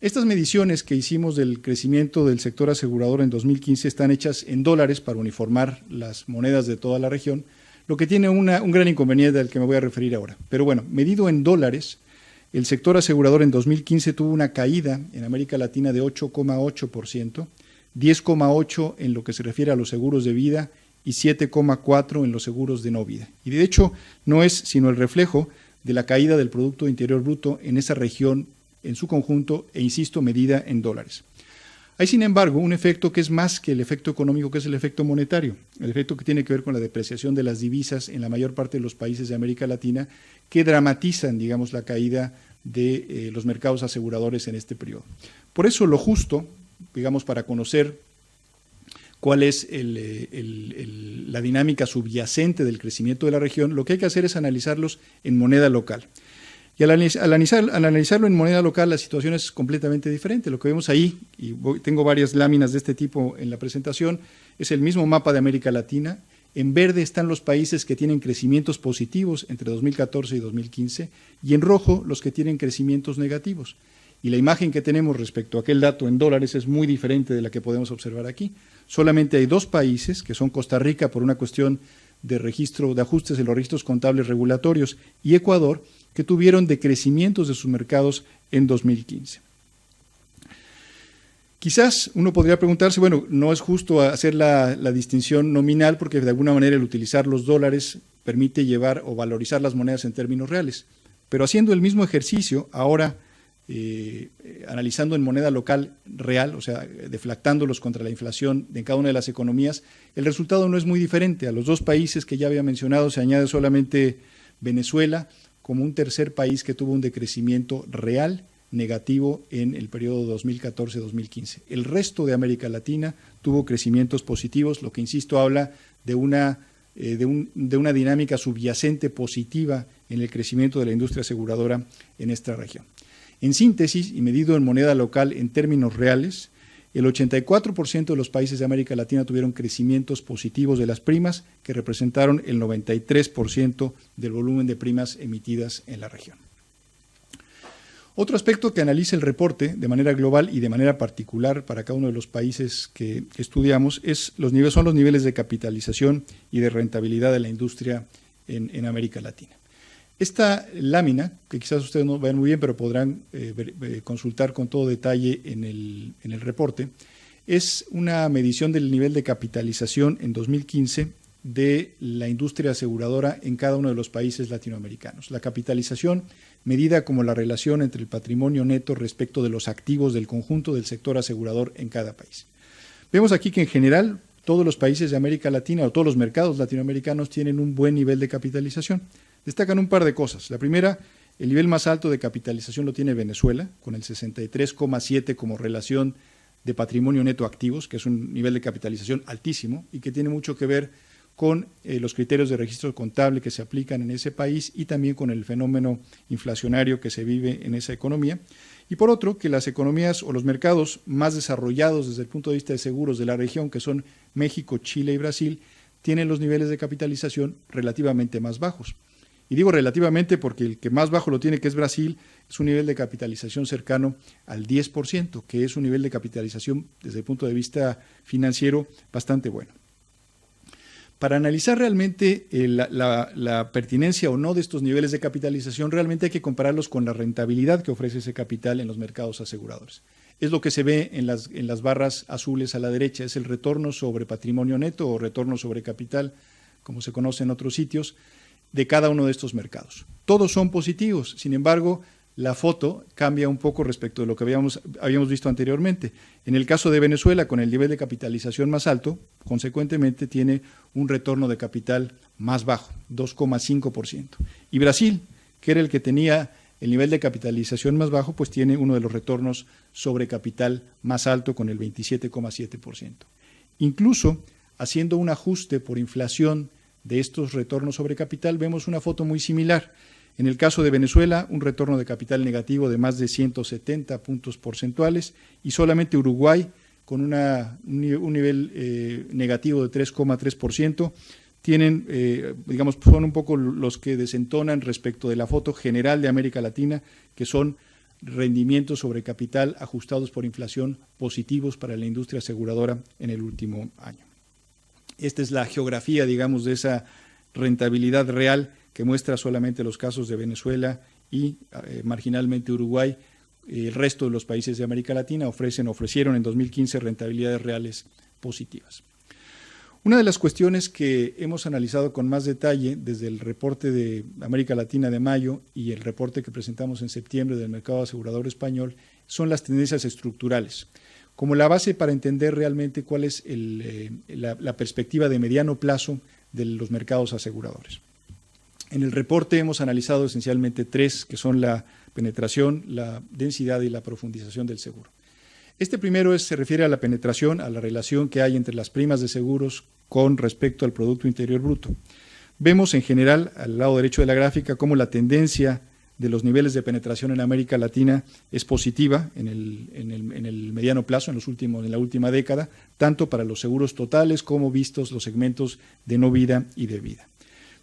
Estas mediciones que hicimos del crecimiento del sector asegurador en 2015 están hechas en dólares para uniformar las monedas de toda la región, lo que tiene un gran inconveniente al que me voy a referir ahora. Pero bueno, medido en dólares, el sector asegurador en 2015 tuvo una caída en América Latina de 8,8%, 10,8% en lo que se refiere a los seguros de vida y 7,4% en los seguros de no vida. Y de hecho no es sino el reflejo de la caída del Producto Interior Bruto en esa región en su conjunto e insisto, medida en dólares. Hay, sin embargo, un efecto que es más que el efecto económico, que es el efecto monetario, el efecto que tiene que ver con la depreciación de las divisas en la mayor parte de los países de América Latina, que dramatizan, digamos, la caída de los mercados aseguradores en este periodo. Por eso lo justo, digamos, para conocer cuál es la dinámica subyacente del crecimiento de la región, lo que hay que hacer es analizarlos en moneda local. Y al analizarlo en moneda local, la situación es completamente diferente. Lo que vemos ahí, y tengo varias láminas de este tipo en la presentación, es el mismo mapa de América Latina. En verde están los países que tienen crecimientos positivos entre 2014 y 2015, y en rojo los que tienen crecimientos negativos. Y la imagen que tenemos respecto a aquel dato en dólares es muy diferente de la que podemos observar aquí. Solamente hay dos países, que son Costa Rica por una cuestión de ajustes en los registros contables regulatorios, y Ecuador, que tuvieron decrecimientos de sus mercados en 2015. Quizás uno podría preguntarse, bueno, no es justo hacer la distinción nominal porque de alguna manera el utilizar los dólares permite llevar o valorizar las monedas en términos reales, pero haciendo el mismo ejercicio, ahora analizando en moneda local real, o sea, deflactándolos contra la inflación en cada una de las economías, el resultado no es muy diferente. A los dos países que ya había mencionado se añade solamente Venezuela como un tercer país que tuvo un decrecimiento real negativo en el periodo 2014-2015. El resto de América Latina tuvo crecimientos positivos, lo que, insisto, habla de una dinámica subyacente positiva en el crecimiento de la industria aseguradora en esta región. En síntesis, y medido en moneda local en términos reales, el 84% de los países de América Latina tuvieron crecimientos positivos de las primas, que representaron el 93% del volumen de primas emitidas en la región. Otro aspecto que analiza el reporte de manera global y de manera particular para cada uno de los países que estudiamos son los niveles de capitalización y de rentabilidad de la industria en América Latina. Esta lámina, que quizás ustedes no vean muy bien, pero podrán consultar con todo detalle en el reporte, es una medición del nivel de capitalización en 2015 de la industria aseguradora en cada uno de los países latinoamericanos. La capitalización medida como la relación entre el patrimonio neto respecto de los activos del conjunto del sector asegurador en cada país. Vemos aquí que en general todos los países de América Latina o todos los mercados latinoamericanos tienen un buen nivel de capitalización. Destacan un par de cosas. La primera, el nivel más alto de capitalización lo tiene Venezuela, con el 63,7 como relación de patrimonio neto activos, que es un nivel de capitalización altísimo y que tiene mucho que ver con los criterios de registro contable que se aplican en ese país y también con el fenómeno inflacionario que se vive en esa economía. Y por otro, que las economías o los mercados más desarrollados desde el punto de vista de seguros de la región, que son México, Chile y Brasil, tienen los niveles de capitalización relativamente más bajos. Y digo relativamente porque el que más bajo lo tiene, que es Brasil, es un nivel de capitalización cercano al 10%, que es un nivel de capitalización desde el punto de vista financiero bastante bueno. Para analizar realmente la pertinencia o no de estos niveles de capitalización, realmente hay que compararlos con la rentabilidad que ofrece ese capital en los mercados aseguradores. Es lo que se ve en las barras azules a la derecha, es el retorno sobre patrimonio neto o retorno sobre capital, como se conoce en otros sitios, de cada uno de estos mercados. Todos son positivos, sin embargo, la foto cambia un poco respecto de lo que habíamos visto anteriormente. En el caso de Venezuela, con el nivel de capitalización más alto, consecuentemente tiene un retorno de capital más bajo, 2,5%. Y Brasil, que era el que tenía el nivel de capitalización más bajo, pues tiene uno de los retornos sobre capital más alto, con el 27,7%. Incluso haciendo un ajuste por inflación de estos retornos sobre capital, vemos una foto muy similar. En el caso de Venezuela, un retorno de capital negativo de más de 170 puntos porcentuales y solamente Uruguay con un nivel negativo de 3,3%. Tienen, son un poco los que desentonan respecto de la foto general de América Latina, que son rendimientos sobre capital ajustados por inflación positivos para la industria aseguradora en el último año. Esta es la geografía, digamos, de esa rentabilidad real que muestra solamente los casos de Venezuela y marginalmente Uruguay. El resto de los países de América Latina ofrecieron en 2015 rentabilidades reales positivas. Una de las cuestiones que hemos analizado con más detalle desde el reporte de América Latina de mayo y el reporte que presentamos en septiembre del mercado asegurador español son las tendencias estructurales. como la base para entender realmente cuál es la perspectiva de mediano plazo de los mercados aseguradores. En el reporte hemos analizado esencialmente tres, que son la penetración, la densidad y la profundización del seguro. Este primero se refiere a la penetración, a la relación que hay entre las primas de seguros con respecto al Producto Interior Bruto. Vemos en general, al lado derecho de la gráfica, cómo la tendencia de los niveles de penetración en América Latina es positiva en el mediano plazo, en la última década, tanto para los seguros totales como vistos los segmentos de no vida y de vida.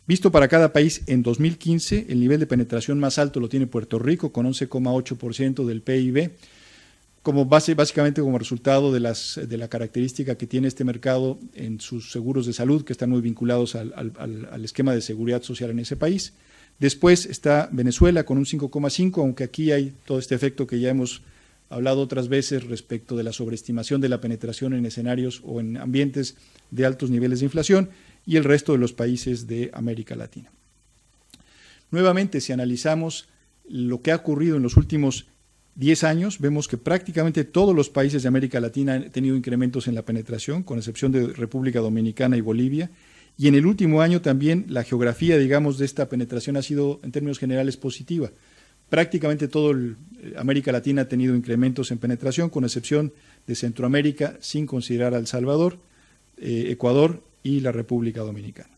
Visto para cada país, en 2015 el nivel de penetración más alto lo tiene Puerto Rico con 11,8% del PIB, básicamente como resultado de la característica que tiene este mercado en sus seguros de salud, que están muy vinculados al esquema de seguridad social en ese país. Después está Venezuela con un 5,5%, aunque aquí hay todo este efecto que ya hemos hablado otras veces respecto de la sobreestimación de la penetración en escenarios o en ambientes de altos niveles de inflación, y el resto de los países de América Latina. Nuevamente, si analizamos lo que ha ocurrido en los últimos 10 años, vemos que prácticamente todos los países de América Latina han tenido incrementos en la penetración, con excepción de República Dominicana y Bolivia, y en el último año también la geografía, digamos, de esta penetración ha sido, en términos generales, positiva. Prácticamente toda América Latina ha tenido incrementos en penetración, con excepción de Centroamérica, sin considerar a El Salvador, Ecuador y la República Dominicana.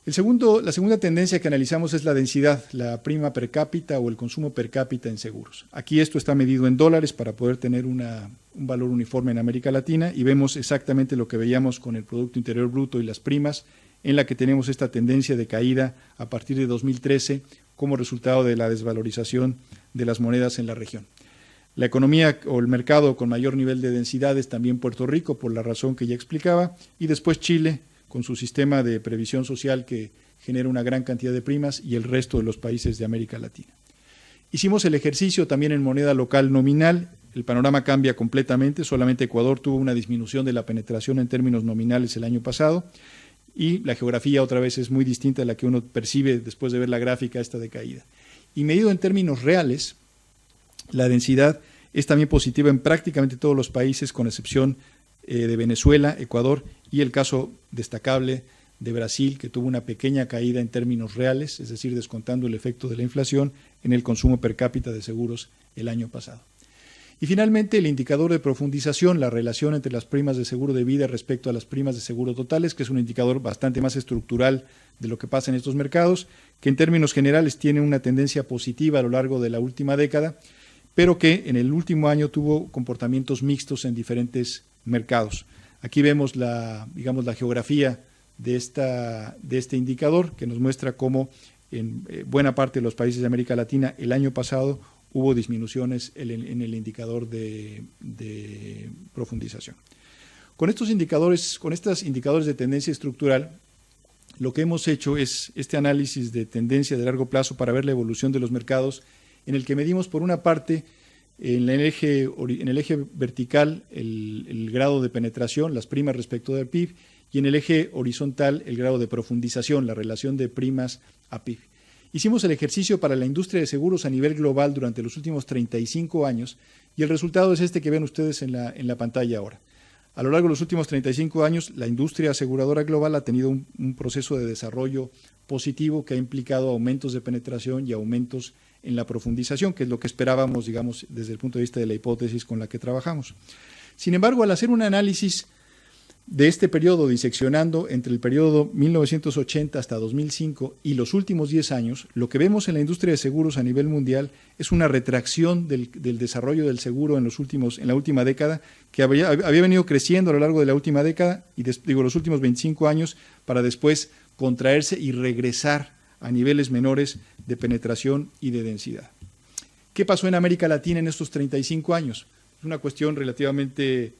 La segunda tendencia que analizamos es la densidad, la prima per cápita o el consumo per cápita en seguros. Aquí esto está medido en dólares para poder tener un valor uniforme en América Latina, y vemos exactamente lo que veíamos con el Producto Interior Bruto y las primas, en la que tenemos esta tendencia de caída a partir de 2013 como resultado de la desvalorización de las monedas en la región. La economía o el mercado con mayor nivel de densidad es también Puerto Rico, por la razón que ya explicaba, y después Chile, con su sistema de previsión social que genera una gran cantidad de primas, y el resto de los países de América Latina. Hicimos el ejercicio también en moneda local nominal. El panorama cambia completamente. Solamente Ecuador tuvo una disminución de la penetración en términos nominales el año pasado, y la geografía otra vez es muy distinta a la que uno percibe después de ver la gráfica esta de caída. Y medido en términos reales, la densidad es también positiva en prácticamente todos los países, con excepción de Venezuela, Ecuador y el caso destacable de Brasil, que tuvo una pequeña caída en términos reales, es decir, descontando el efecto de la inflación en el consumo per cápita de seguros el año pasado. Y finalmente, el indicador de profundización, la relación entre las primas de seguro de vida respecto a las primas de seguro totales, que es un indicador bastante más estructural de lo que pasa en estos mercados, que en términos generales tiene una tendencia positiva a lo largo de la última década, pero que en el último año tuvo comportamientos mixtos en diferentes mercados. Aquí vemos la geografía de este indicador, que nos muestra cómo en buena parte de los países de América Latina el año pasado hubo disminuciones en el indicador de profundización. Con estos indicadores de tendencia estructural, lo que hemos hecho es este análisis de tendencia de largo plazo para ver la evolución de los mercados, en el que medimos por una parte en el eje vertical el grado de penetración, las primas respecto del PIB, y en el eje horizontal el grado de profundización, la relación de primas a PIB. Hicimos el ejercicio para la industria de seguros a nivel global durante los últimos 35 años, y el resultado es este que ven ustedes en la pantalla ahora. A lo largo de los últimos 35 años, la industria aseguradora global ha tenido un proceso de desarrollo positivo que ha implicado aumentos de penetración y aumentos en la profundización, que es lo que esperábamos, digamos, desde el punto de vista de la hipótesis con la que trabajamos. Sin embargo, al hacer un análisis de este periodo, diseccionando entre el periodo 1980 hasta 2005 y los últimos 10 años, lo que vemos en la industria de seguros a nivel mundial es una retracción del desarrollo del seguro en la última década, que había venido creciendo a lo largo de la última década, y los últimos 25 años, para después contraerse y regresar a niveles menores de penetración y de densidad. ¿Qué pasó en América Latina en estos 35 años? Es una cuestión relativamente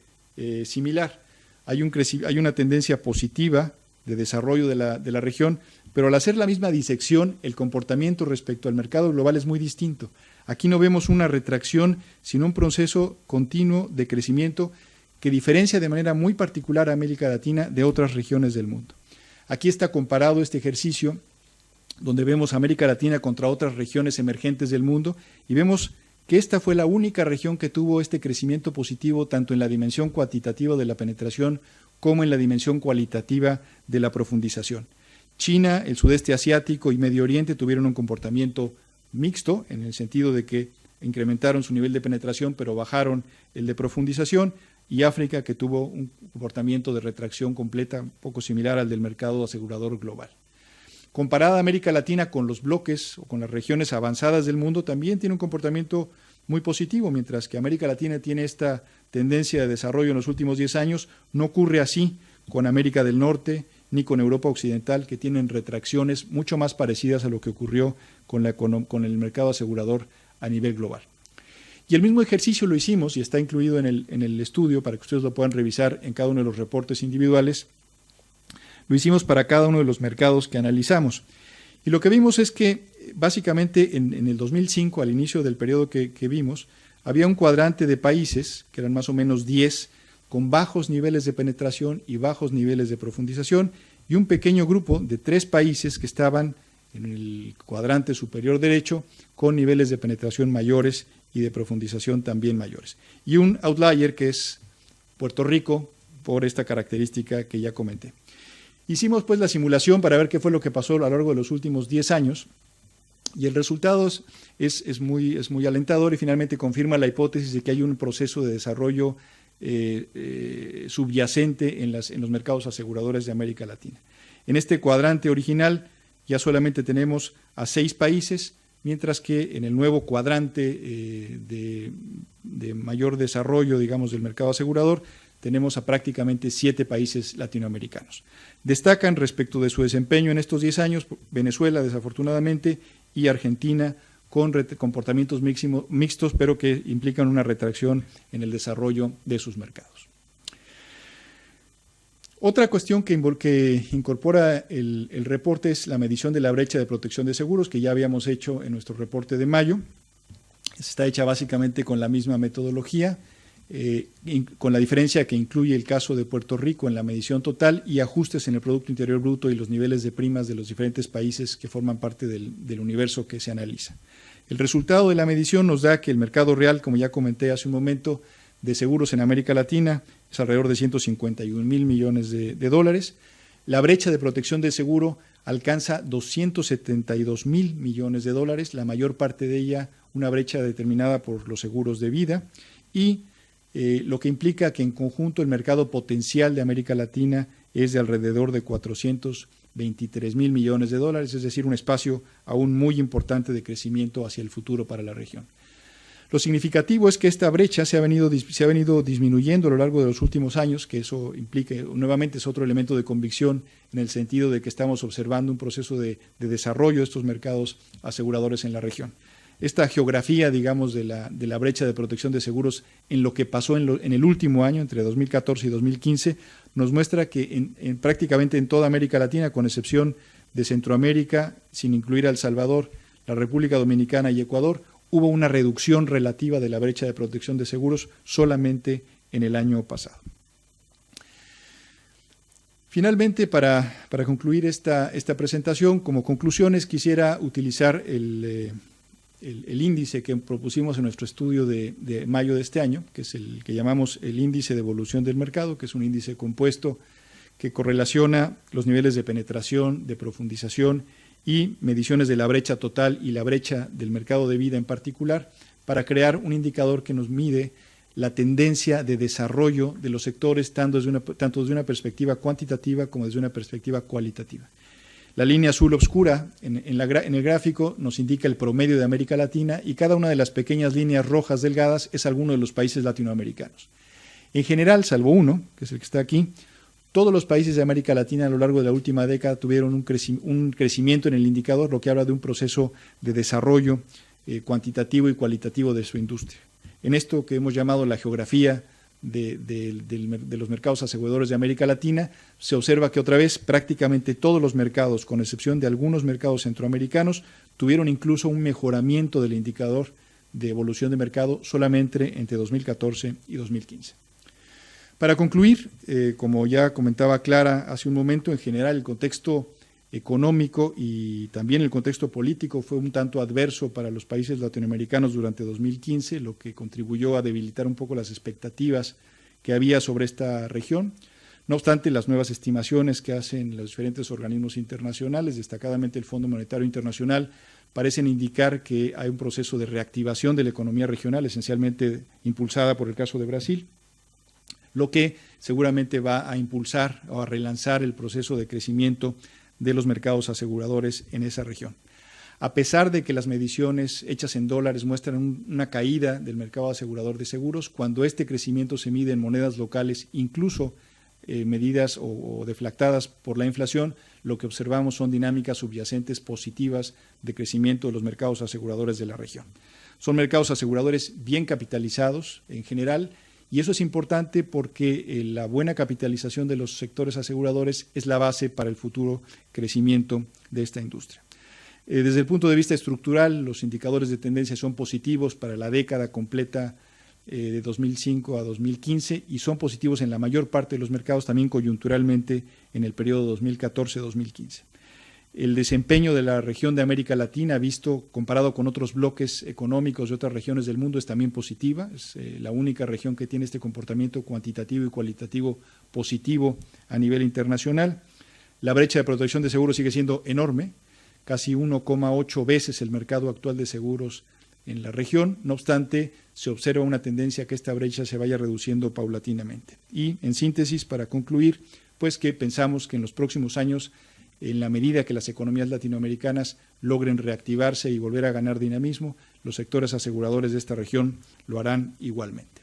similar. Hay una tendencia positiva de desarrollo de la región, pero al hacer la misma disección, el comportamiento respecto al mercado global es muy distinto. Aquí no vemos una retracción, sino un proceso continuo de crecimiento que diferencia de manera muy particular a América Latina de otras regiones del mundo. Aquí está comparado este ejercicio donde vemos América Latina contra otras regiones emergentes del mundo, y vemos que esta fue la única región que tuvo este crecimiento positivo tanto en la dimensión cuantitativa de la penetración como en la dimensión cualitativa de la profundización. China, el sudeste asiático y Medio Oriente tuvieron un comportamiento mixto, en el sentido de que incrementaron su nivel de penetración pero bajaron el de profundización, y África, que tuvo un comportamiento de retracción completa, un poco similar al del mercado asegurador global. Comparada América Latina con los bloques o con las regiones avanzadas del mundo, también tiene un comportamiento muy positivo, mientras que América Latina tiene esta tendencia de desarrollo en los últimos 10 años, no ocurre así con América del Norte ni con Europa Occidental, que tienen retracciones mucho más parecidas a lo que ocurrió con el mercado asegurador a nivel global. Y el mismo ejercicio lo hicimos y está incluido en el estudio para que ustedes lo puedan revisar en cada uno de los reportes individuales. Lo hicimos para cada uno de los mercados que analizamos. Y lo que vimos es que básicamente en el 2005, al inicio del periodo que vimos, había un cuadrante de países, que eran más o menos 10, con bajos niveles de penetración y bajos niveles de profundización, y un pequeño grupo de 3 países que estaban en el cuadrante superior derecho con niveles de penetración mayores y de profundización también mayores. Y un outlier que es Puerto Rico, por esta característica que ya comenté. Hicimos pues la simulación para ver qué fue lo que pasó a lo largo de los últimos 10 años, y el resultado es muy alentador y finalmente confirma la hipótesis de que hay un proceso de desarrollo subyacente en los mercados aseguradores de América Latina. En este cuadrante original ya solamente tenemos a 6 países, mientras que en el nuevo cuadrante de mayor desarrollo, digamos, del mercado asegurador, tenemos a prácticamente 7 países latinoamericanos. Destacan respecto de su desempeño en estos 10 años Venezuela, desafortunadamente, y Argentina, con comportamientos mixtos, pero que implican una retracción en el desarrollo de sus mercados. Otra cuestión que incorpora el reporte es la medición de la brecha de protección de seguros, que ya habíamos hecho en nuestro reporte de mayo. Está hecha básicamente con la misma metodología, con la diferencia que incluye el caso de Puerto Rico en la medición total y ajustes en el Producto Interior Bruto y los niveles de primas de los diferentes países que forman parte del universo que se analiza. El resultado de la medición nos da que el mercado real, como ya comenté hace un momento, de seguros en América Latina es alrededor de 151,000 millones de dólares. La brecha de protección del seguro alcanza 272,000 millones de dólares, la mayor parte de ella una brecha determinada por los seguros de vida, y lo que implica que en conjunto el mercado potencial de América Latina es de alrededor de 423,000 millones de dólares, es decir, un espacio aún muy importante de crecimiento hacia el futuro para la región. Lo significativo es que esta brecha se ha venido disminuyendo a lo largo de los últimos años, que eso implica, nuevamente es otro elemento de convicción en el sentido de que estamos observando un proceso de desarrollo de estos mercados aseguradores en la región. Esta geografía, digamos, de la brecha de protección de seguros en lo que pasó en el último año, entre 2014 y 2015, nos muestra que prácticamente en toda América Latina, con excepción de Centroamérica, sin incluir a El Salvador, la República Dominicana y Ecuador, hubo una reducción relativa de la brecha de protección de seguros solamente en el año pasado. Finalmente, para concluir esta presentación, como conclusiones quisiera utilizar el índice que propusimos en nuestro estudio de mayo de este año, que es el que llamamos el índice de evolución del mercado, que es un índice compuesto que correlaciona los niveles de penetración, de profundización y mediciones de la brecha total y la brecha del mercado de vida en particular, para crear un indicador que nos mide la tendencia de desarrollo de los sectores tanto desde una perspectiva cuantitativa como desde una perspectiva cualitativa. La línea azul oscura en el gráfico nos indica el promedio de América Latina y cada una de las pequeñas líneas rojas delgadas es alguno de los países latinoamericanos. En general, salvo uno, que es el que está aquí, todos los países de América Latina a lo largo de la última década tuvieron un crecimiento en el indicador, lo que habla de un proceso de desarrollo cuantitativo y cualitativo de su industria. En esto que hemos llamado la geografía de los mercados aseguradores de América Latina, se observa que otra vez prácticamente todos los mercados, con excepción de algunos mercados centroamericanos, tuvieron incluso un mejoramiento del indicador de evolución de mercado solamente entre 2014 y 2015. Para concluir, como ya comentaba Clara hace un momento, en general el contexto económico y también el contexto político fue un tanto adverso para los países latinoamericanos durante 2015, lo que contribuyó a debilitar un poco las expectativas que había sobre esta región. No obstante, las nuevas estimaciones que hacen los diferentes organismos internacionales, destacadamente el Fondo Monetario Internacional, parecen indicar que hay un proceso de reactivación de la economía regional, esencialmente impulsada por el caso de Brasil, lo que seguramente va a impulsar o a relanzar el proceso de crecimiento de los mercados aseguradores en esa región. A pesar de que las mediciones hechas en dólares muestran una caída del mercado asegurador de seguros, cuando este crecimiento se mide en monedas locales, incluso medidas o deflactadas por la inflación, lo que observamos son dinámicas subyacentes positivas de crecimiento de los mercados aseguradores de la región. Son mercados aseguradores bien capitalizados en general, y eso es importante porque la buena capitalización de los sectores aseguradores es la base para el futuro crecimiento de esta industria. Desde el punto de vista estructural, los indicadores de tendencia son positivos para la década completa de 2005 a 2015 y son positivos en la mayor parte de los mercados, también coyunturalmente en el periodo 2014-2015. El desempeño de la región de América Latina, visto comparado con otros bloques económicos de otras regiones del mundo, es también positiva. Es la única región que tiene este comportamiento cuantitativo y cualitativo positivo a nivel internacional. La brecha de protección de seguros sigue siendo enorme, casi 1,8 veces el mercado actual de seguros en la región. No obstante, se observa una tendencia a que esta brecha se vaya reduciendo paulatinamente. Y, en síntesis, para concluir, pues que pensamos que en los próximos años, en la medida que las economías latinoamericanas logren reactivarse y volver a ganar dinamismo, los sectores aseguradores de esta región lo harán igualmente.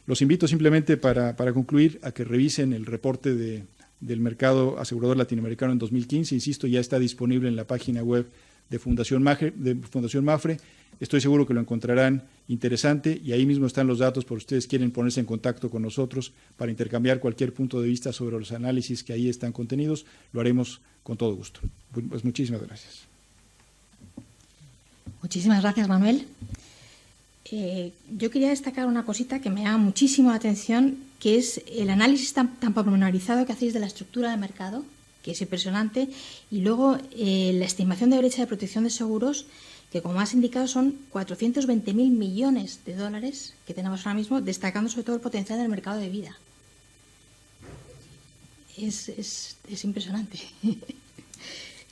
Los invito simplemente para concluir a que revisen el reporte del mercado asegurador latinoamericano en 2015. Insisto, ya está disponible en la página web de Fundación Mapfre. Estoy seguro que lo encontrarán interesante y ahí mismo están los datos por si ustedes quieren ponerse en contacto con nosotros para intercambiar cualquier punto de vista sobre los análisis que ahí están contenidos. Lo haremos con todo gusto. Pues muchísimas gracias. Muchísimas gracias, Manuel. Yo quería destacar una cosita que me llama muchísimo la atención, que es el análisis tan pormenorizado que hacéis de la estructura de mercado, que es impresionante, y luego la estimación de brecha de protección de seguros, que como has indicado son 420.000 millones de dólares que tenemos ahora mismo, destacando sobre todo el potencial del mercado de vida. Es impresionante.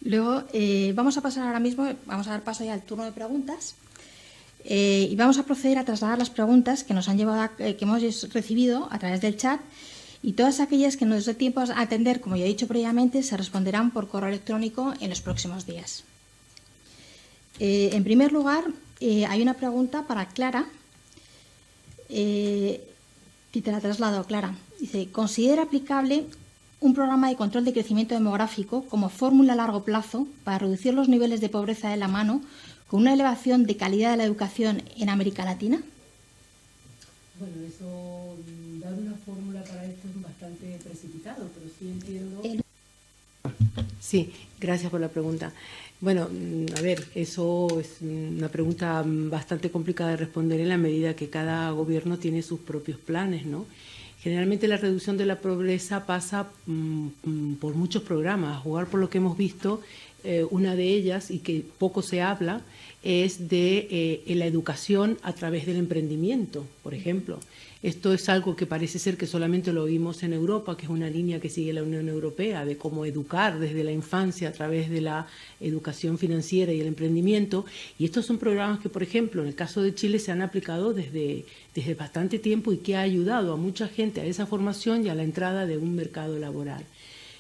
Luego vamos a pasar ahora mismo, vamos a dar paso ya al turno de preguntas y vamos a proceder a trasladar las preguntas que nos han llevado que hemos recibido a través del chat, y todas aquellas que nos dé tiempo a atender, como ya he dicho previamente, se responderán por correo electrónico en los próximos días. En primer lugar, hay una pregunta para Clara, y te la traslado, Clara. Dice, ¿considera aplicable un programa de control de crecimiento demográfico como fórmula a largo plazo para reducir los niveles de pobreza de la mano con una elevación de calidad de la educación en América Latina? Bueno, eso, dar una fórmula para esto es bastante precipitado, pero sí entiendo. Sí, gracias por la pregunta. Bueno, a ver, eso es una pregunta bastante complicada de responder en la medida que cada gobierno tiene sus propios planes, ¿no? Generalmente la reducción de la pobreza pasa por muchos programas. A jugar por lo que hemos visto, una de ellas, y que poco se habla, es de la educación a través del emprendimiento, por ejemplo. Esto es algo que parece ser que solamente lo vimos en Europa, que es una línea que sigue la Unión Europea, de cómo educar desde la infancia a través de la educación financiera y el emprendimiento. Y estos son programas que, por ejemplo, en el caso de Chile se han aplicado desde bastante tiempo y que ha ayudado a mucha gente a esa formación y a la entrada de un mercado laboral.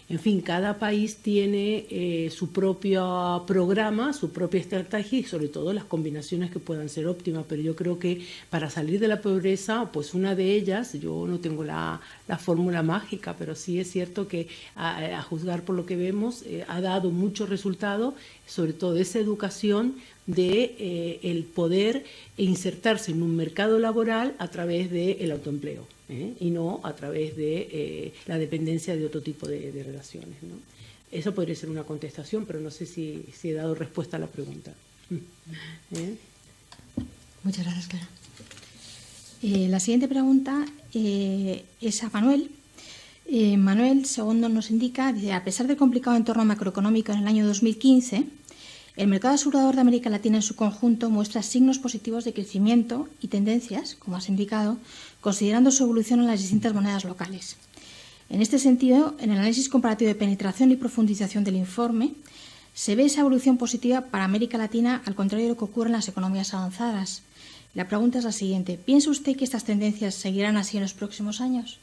En fin, cada país tiene su propio programa, su propia estrategia y sobre todo las combinaciones que puedan ser óptimas, pero yo creo que para salir de la pobreza, pues una de ellas, yo no tengo la fórmula mágica, pero sí es cierto que a juzgar por lo que vemos ha dado mucho resultado, sobre todo esa educación de el poder insertarse en un mercado laboral a través del autoempleo. Y no a través de la dependencia de otro tipo de relaciones, ¿no? Eso podría ser una contestación, pero no sé si he dado respuesta a la pregunta. Muchas gracias, Clara. La siguiente pregunta es a Manuel. Manuel II nos indica, dice, a pesar del complicado entorno macroeconómico en el año 2015, el mercado asegurador de América Latina en su conjunto muestra signos positivos de crecimiento y tendencias, como has indicado, considerando su evolución en las distintas monedas locales. En este sentido, en el análisis comparativo de penetración y profundización del informe, se ve esa evolución positiva para América Latina, al contrario de lo que ocurre en las economías avanzadas. La pregunta es la siguiente: ¿piensa usted que estas tendencias seguirán así en los próximos años?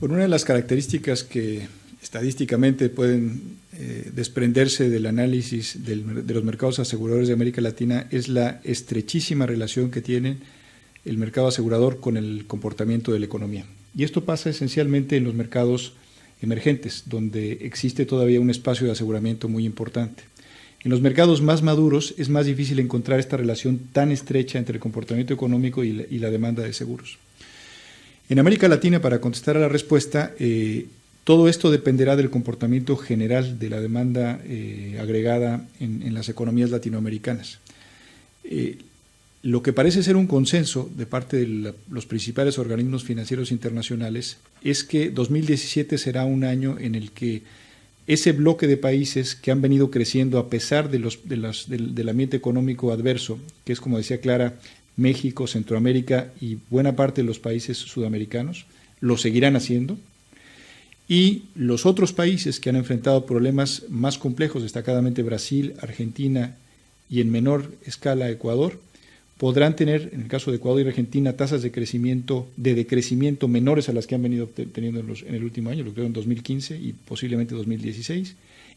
Bueno, una de las características que estadísticamente pueden desprenderse del análisis de los mercados aseguradores de América Latina es la estrechísima relación que tienen el mercado asegurador con el comportamiento de la economía. Y esto pasa esencialmente en los mercados emergentes, donde existe todavía un espacio de aseguramiento muy importante. En los mercados más maduros es más difícil encontrar esta relación tan estrecha entre el comportamiento económico y la demanda de seguros. En América Latina, para contestar a la respuesta, todo esto dependerá del comportamiento general de la demanda agregada en las economías latinoamericanas. Lo que parece ser un consenso de parte de los principales organismos financieros internacionales es que 2017 será un año en el que ese bloque de países que han venido creciendo a pesar del ambiente económico adverso, que es, como decía Clara, México, Centroamérica y buena parte de los países sudamericanos, lo seguirán haciendo. Y los otros países que han enfrentado problemas más complejos, destacadamente Brasil, Argentina y en menor escala Ecuador, podrán tener, en el caso de Ecuador y Argentina, tasas de decrecimiento menores a las que han venido teniendo en el último año, lo creo en 2015 y posiblemente 2016,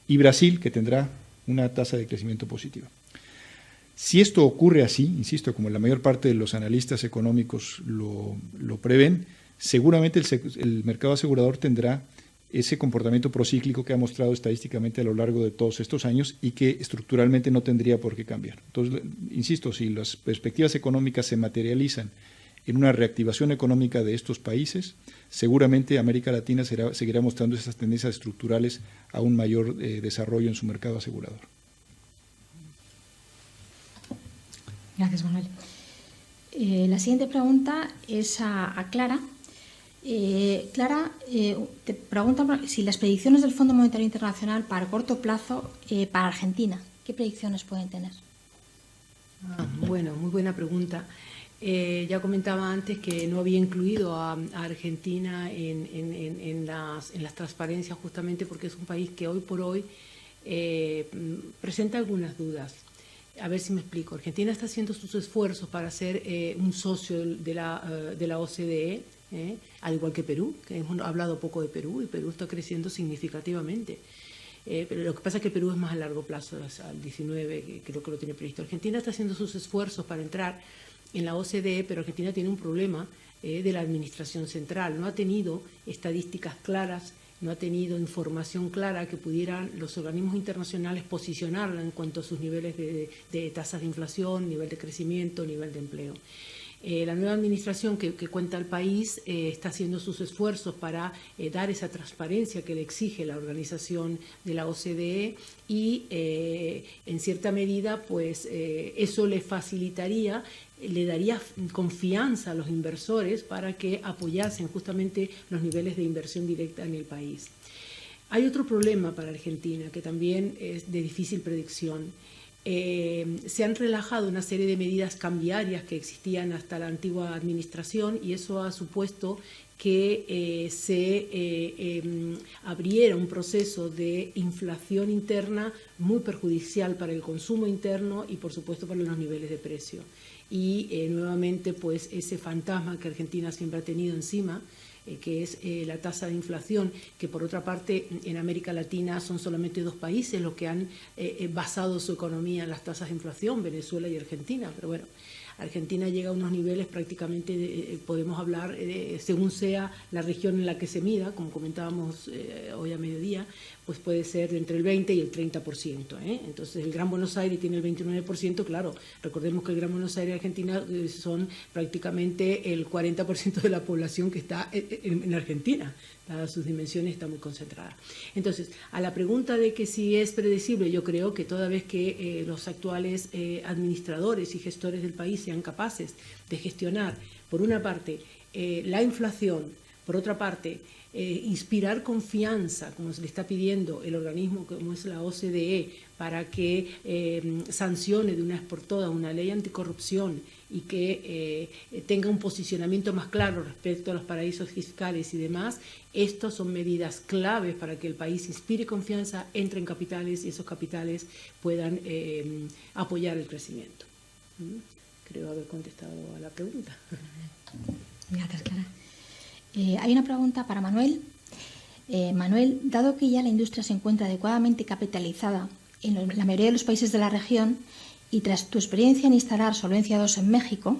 y Brasil, que tendrá una tasa de crecimiento positiva. Si esto ocurre así, insisto, como la mayor parte de los analistas económicos lo prevén, seguramente el mercado asegurador tendrá ese comportamiento procíclico que ha mostrado estadísticamente a lo largo de todos estos años y que estructuralmente no tendría por qué cambiar. Entonces, insisto, si las perspectivas económicas se materializan en una reactivación económica de estos países, seguramente América Latina seguirá mostrando esas tendencias estructurales a un mayor desarrollo en su mercado asegurador. Gracias, Manuel. La siguiente pregunta es a Clara. Clara, te preguntan si las predicciones del Fondo Monetario Internacional para corto plazo para Argentina, ¿qué predicciones pueden tener? Bueno, muy buena pregunta. Ya comentaba antes que no había incluido a Argentina en las transparencias, justamente porque es un país que hoy por hoy presenta algunas dudas. A ver si me explico. Argentina está haciendo sus esfuerzos para ser un socio de la OCDE, al igual que Perú, que hemos hablado poco de Perú, y Perú está creciendo significativamente. Pero lo que pasa es que Perú es más a largo plazo, al 19, que creo que lo tiene previsto. Argentina está haciendo sus esfuerzos para entrar en la OCDE, pero Argentina tiene un problema de la administración central. No ha tenido estadísticas claras, no ha tenido información clara que pudieran los organismos internacionales posicionarla en cuanto a sus niveles de tasas de inflación, nivel de crecimiento, nivel de empleo. La nueva administración que cuenta el país está haciendo sus esfuerzos para dar esa transparencia que le exige la organización de la OCDE y en cierta medida pues eso le facilitaría, le daría confianza a los inversores para que apoyasen justamente los niveles de inversión directa en el país. Hay otro problema para Argentina que también es de difícil predicción. Se han relajado una serie de medidas cambiarias que existían hasta la antigua administración y eso ha supuesto que se abriera un proceso de inflación interna muy perjudicial para el consumo interno y por supuesto para los niveles de precio. Y nuevamente pues ese fantasma que Argentina siempre ha tenido encima, que es la tasa de inflación, que por otra parte en América Latina son solamente dos países los que han basado su economía en las tasas de inflación, Venezuela y Argentina, pero bueno, Argentina llega a unos niveles prácticamente, podemos hablar, según sea la región en la que se mida, como comentábamos hoy a mediodía, pues puede ser entre el 20 y el 30%. Entonces el Gran Buenos Aires tiene el 29%, claro, recordemos que el Gran Buenos Aires y Argentina son prácticamente el 40% de la población que está en Argentina, dadas sus dimensiones, está muy concentrada. Entonces, a la pregunta de que si es predecible, yo creo que toda vez que los actuales administradores y gestores del país sean capaces de gestionar, por una parte, la inflación, por otra parte, inspirar confianza, como se le está pidiendo el organismo como es la OCDE, para que sancione de una vez por todas una ley anticorrupción y que tenga un posicionamiento más claro respecto a los paraísos fiscales y demás. Estas son medidas claves para que el país inspire confianza, entre en capitales y esos capitales puedan apoyar el crecimiento. Creo haber contestado a la pregunta. Gracias, Clara. Hay una pregunta para Manuel. Manuel, dado que ya la industria se encuentra adecuadamente capitalizada en la mayoría de los países de la región y tras tu experiencia en instalar Solvencia II en México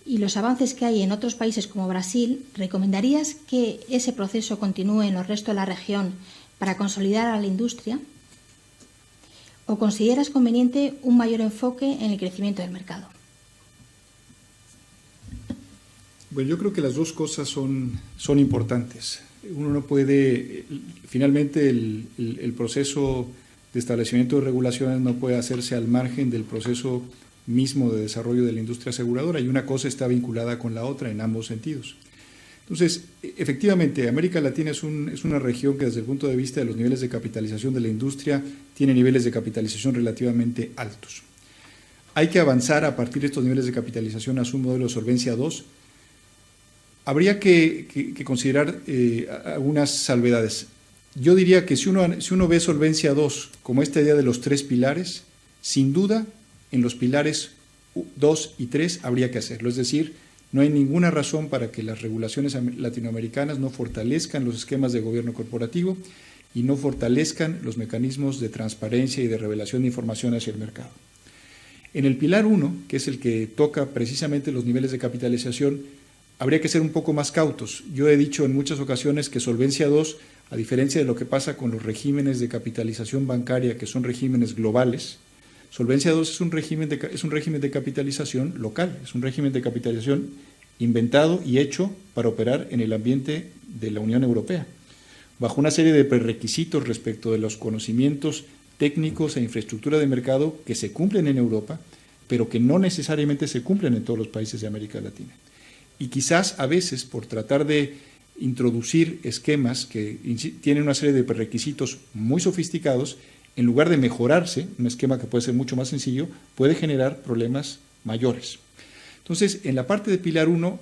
y los avances que hay en otros países como Brasil, ¿recomendarías que ese proceso continúe en el resto de la región para consolidar a la industria? ¿O consideras conveniente un mayor enfoque en el crecimiento del mercado? Bueno, yo creo que las dos cosas son importantes. Uno no puede, finalmente el proceso de establecimiento de regulaciones no puede hacerse al margen del proceso mismo de desarrollo de la industria aseguradora, y una cosa está vinculada con la otra en ambos sentidos. Entonces, efectivamente, América Latina es una región que desde el punto de vista de los niveles de capitalización de la industria tiene niveles de capitalización relativamente altos. Hay que avanzar a partir de estos niveles de capitalización a un modelo de solvencia 2. Habría que considerar algunas salvedades. Yo diría que si uno ve Solvencia 2 como esta idea de los tres pilares, sin duda en los pilares 2 y 3 habría que hacerlo. Es decir, no hay ninguna razón para que las regulaciones latinoamericanas no fortalezcan los esquemas de gobierno corporativo y no fortalezcan los mecanismos de transparencia y de revelación de información hacia el mercado. En el pilar 1, que es el que toca precisamente los niveles de capitalización, habría que ser un poco más cautos. Yo he dicho en muchas ocasiones que Solvencia 2, a diferencia de lo que pasa con los regímenes de capitalización bancaria, que son regímenes globales, Solvencia 2 es un régimen de capitalización local, es un régimen de capitalización inventado y hecho para operar en el ambiente de la Unión Europea, bajo una serie de prerequisitos respecto de los conocimientos técnicos e infraestructura de mercado que se cumplen en Europa, pero que no necesariamente se cumplen en todos los países de América Latina. Y quizás a veces, por tratar de introducir esquemas que tienen una serie de requisitos muy sofisticados, en lugar de mejorarse, un esquema que puede ser mucho más sencillo, puede generar problemas mayores. Entonces, en la parte de pilar 1,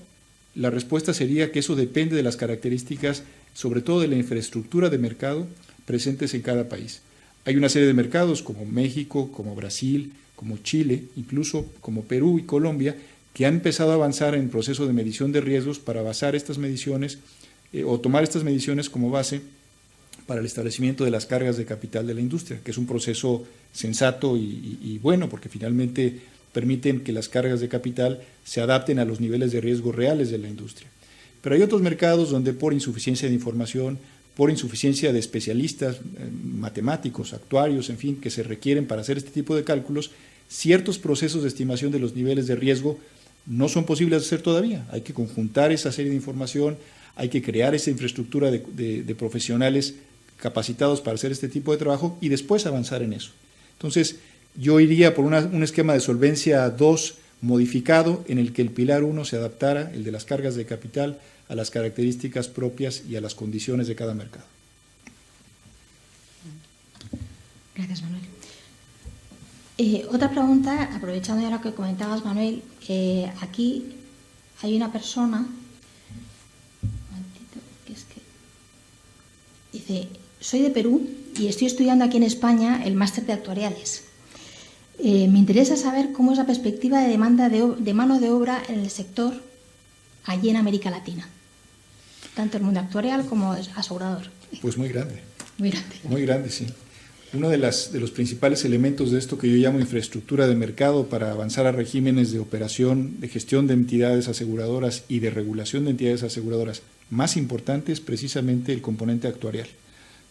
la respuesta sería que eso depende de las características, sobre todo de la infraestructura de mercado presentes en cada país. Hay una serie de mercados como México, como Brasil, como Chile, incluso como Perú y Colombia, que han empezado a avanzar en el proceso de medición de riesgos para basar estas mediciones o tomar estas mediciones como base para el establecimiento de las cargas de capital de la industria, que es un proceso sensato y bueno, porque finalmente permiten que las cargas de capital se adapten a los niveles de riesgo reales de la industria. Pero hay otros mercados donde por insuficiencia de información, por insuficiencia de especialistas, matemáticos, actuarios, en fin, que se requieren para hacer este tipo de cálculos, ciertos procesos de estimación de los niveles de riesgo no son posibles de hacer todavía. Hay que conjuntar esa serie de información, hay que crear esa infraestructura de profesionales capacitados para hacer este tipo de trabajo y después avanzar en eso. Entonces, yo iría por un esquema de solvencia 2 modificado en el que el pilar 1 se adaptara, el de las cargas de capital, a las características propias y a las condiciones de cada mercado. Gracias, Manuel. Otra pregunta, aprovechando ya lo que comentabas, Manuel, aquí hay una persona, dice, soy de Perú y estoy estudiando aquí en España el máster de actuariales. Me interesa saber cómo es la perspectiva de demanda de mano de obra en el sector allí en América Latina, tanto el mundo actuarial como asegurador. Pues muy grande. Muy grande. Muy grande, sí. Uno de los principales elementos de esto que yo llamo infraestructura de mercado para avanzar a regímenes de operación, de gestión de entidades aseguradoras y de regulación de entidades aseguradoras más importante es precisamente el componente actuarial.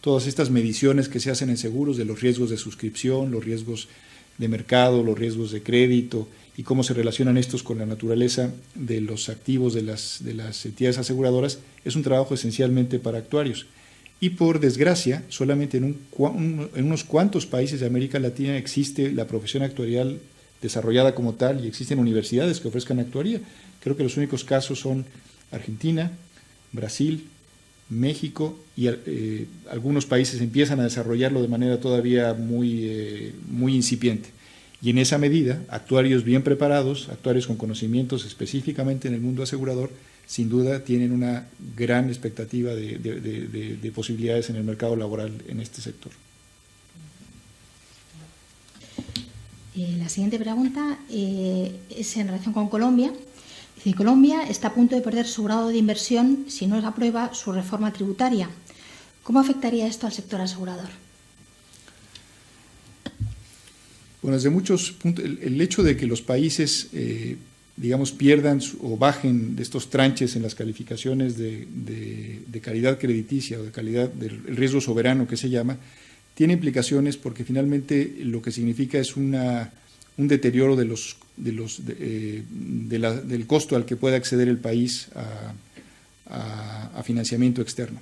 Todas estas mediciones que se hacen en seguros de los riesgos de suscripción, los riesgos de mercado, los riesgos de crédito y cómo se relacionan estos con la naturaleza de los activos de las entidades aseguradoras, es un trabajo esencialmente para actuarios. Y por desgracia, solamente en unos cuantos países de América Latina existe la profesión actuarial desarrollada como tal y existen universidades que ofrezcan actuaría. Creo que los únicos casos son Argentina, Brasil, México y algunos países empiezan a desarrollarlo de manera todavía muy incipiente. Y en esa medida, actuarios bien preparados, actuarios con conocimientos específicamente en el mundo asegurador, sin duda tienen una gran expectativa de posibilidades en el mercado laboral en este sector. La siguiente pregunta es en relación con Colombia. Dice, Colombia está a punto de perder su grado de inversión si no se aprueba su reforma tributaria. ¿Cómo afectaría esto al sector asegurador? Bueno, desde muchos puntos, el hecho de que los países, digamos, pierdan o bajen de estos tranches en las calificaciones de calidad crediticia o de calidad del riesgo soberano que se llama, tiene implicaciones porque finalmente lo que significa es un deterioro del costo al que puede acceder el país a financiamiento externo.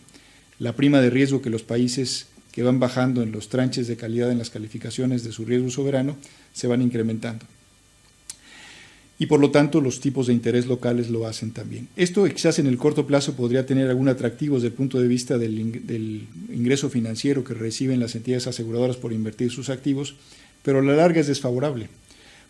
La prima de riesgo que los países que van bajando en los tranches de calidad en las calificaciones de su riesgo soberano se van incrementando. Y por lo tanto los tipos de interés locales lo hacen también. Esto quizás en el corto plazo podría tener algún atractivo desde el punto de vista del ingreso financiero que reciben las entidades aseguradoras por invertir sus activos, pero a la larga es desfavorable,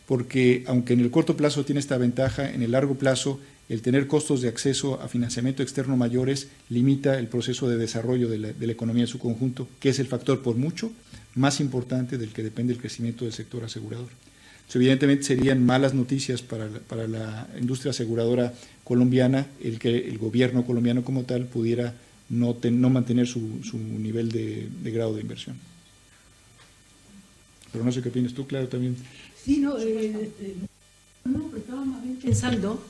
porque aunque en el corto plazo tiene esta ventaja, en el largo plazo el tener costos de acceso a financiamiento externo mayores limita el proceso de desarrollo de la economía en su conjunto, que es el factor por mucho más importante del que depende el crecimiento del sector asegurador. Entonces, evidentemente serían malas noticias para la industria aseguradora colombiana el que el gobierno colombiano como tal pudiera no mantener su nivel de grado de inversión. Pero no sé qué opinas tú, claro, también. Sí, no, estaba más bien pensando,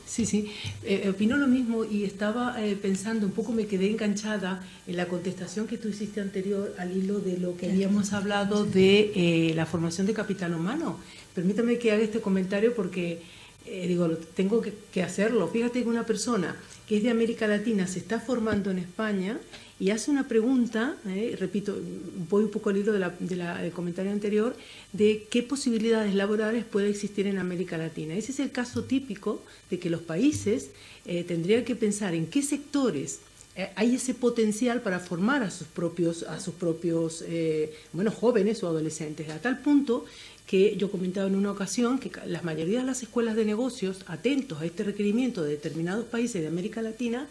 opino lo mismo y estaba pensando, un poco me quedé enganchada en la contestación que tú hiciste anterior al hilo de lo que habíamos hablado de la formación de capital humano. Permítame que haga este comentario porque, tengo que hacerlo. Fíjate que una persona que es de América Latina se está formando en España y hace una pregunta, repito, voy un poco al hilo del comentario anterior, de qué posibilidades laborales puede existir en América Latina. Ese es el caso típico de que los países tendrían que pensar en qué sectores hay ese potencial para formar a sus propios jóvenes o adolescentes, a tal punto que yo comentaba en una ocasión que la mayoría de las escuelas de negocios, atentos a este requerimiento de determinados países de América Latina,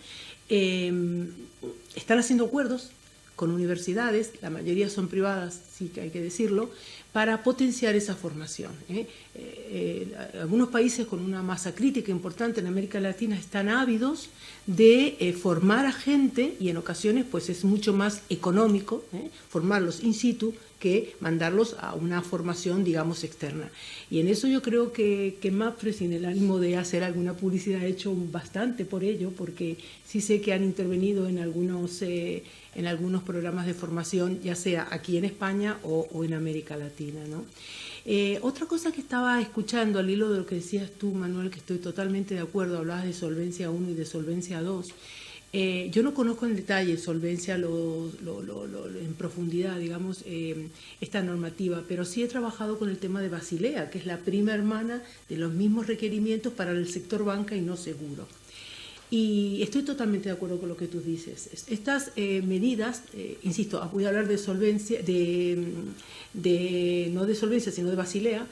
están haciendo acuerdos con universidades, la mayoría son privadas, sí que hay que decirlo, para potenciar esa formación. Algunos países con una masa crítica importante en América Latina están ávidos de formar a gente y en ocasiones pues es mucho más económico formarlos in situ que mandarlos a una formación, digamos, externa. Y en eso yo creo que MAPFRE, sin el ánimo de hacer alguna publicidad, ha hecho bastante por ello, porque sí sé que han intervenido en algunos programas de formación, ya sea aquí en España o en América Latina, ¿no? Otra cosa que estaba escuchando al hilo de lo que decías tú, Manuel, que estoy totalmente de acuerdo, hablabas de Solvencia 1 y de Solvencia 2. Yo no conozco en detalle Solvencia en profundidad, digamos, esta normativa, pero sí he trabajado con el tema de Basilea, que es la prima hermana de los mismos requerimientos para el sector banca y no seguro. Y estoy totalmente de acuerdo con lo que tú dices. Estas medidas, insisto, voy a hablar de solvencia, no de solvencia, sino de Basilea,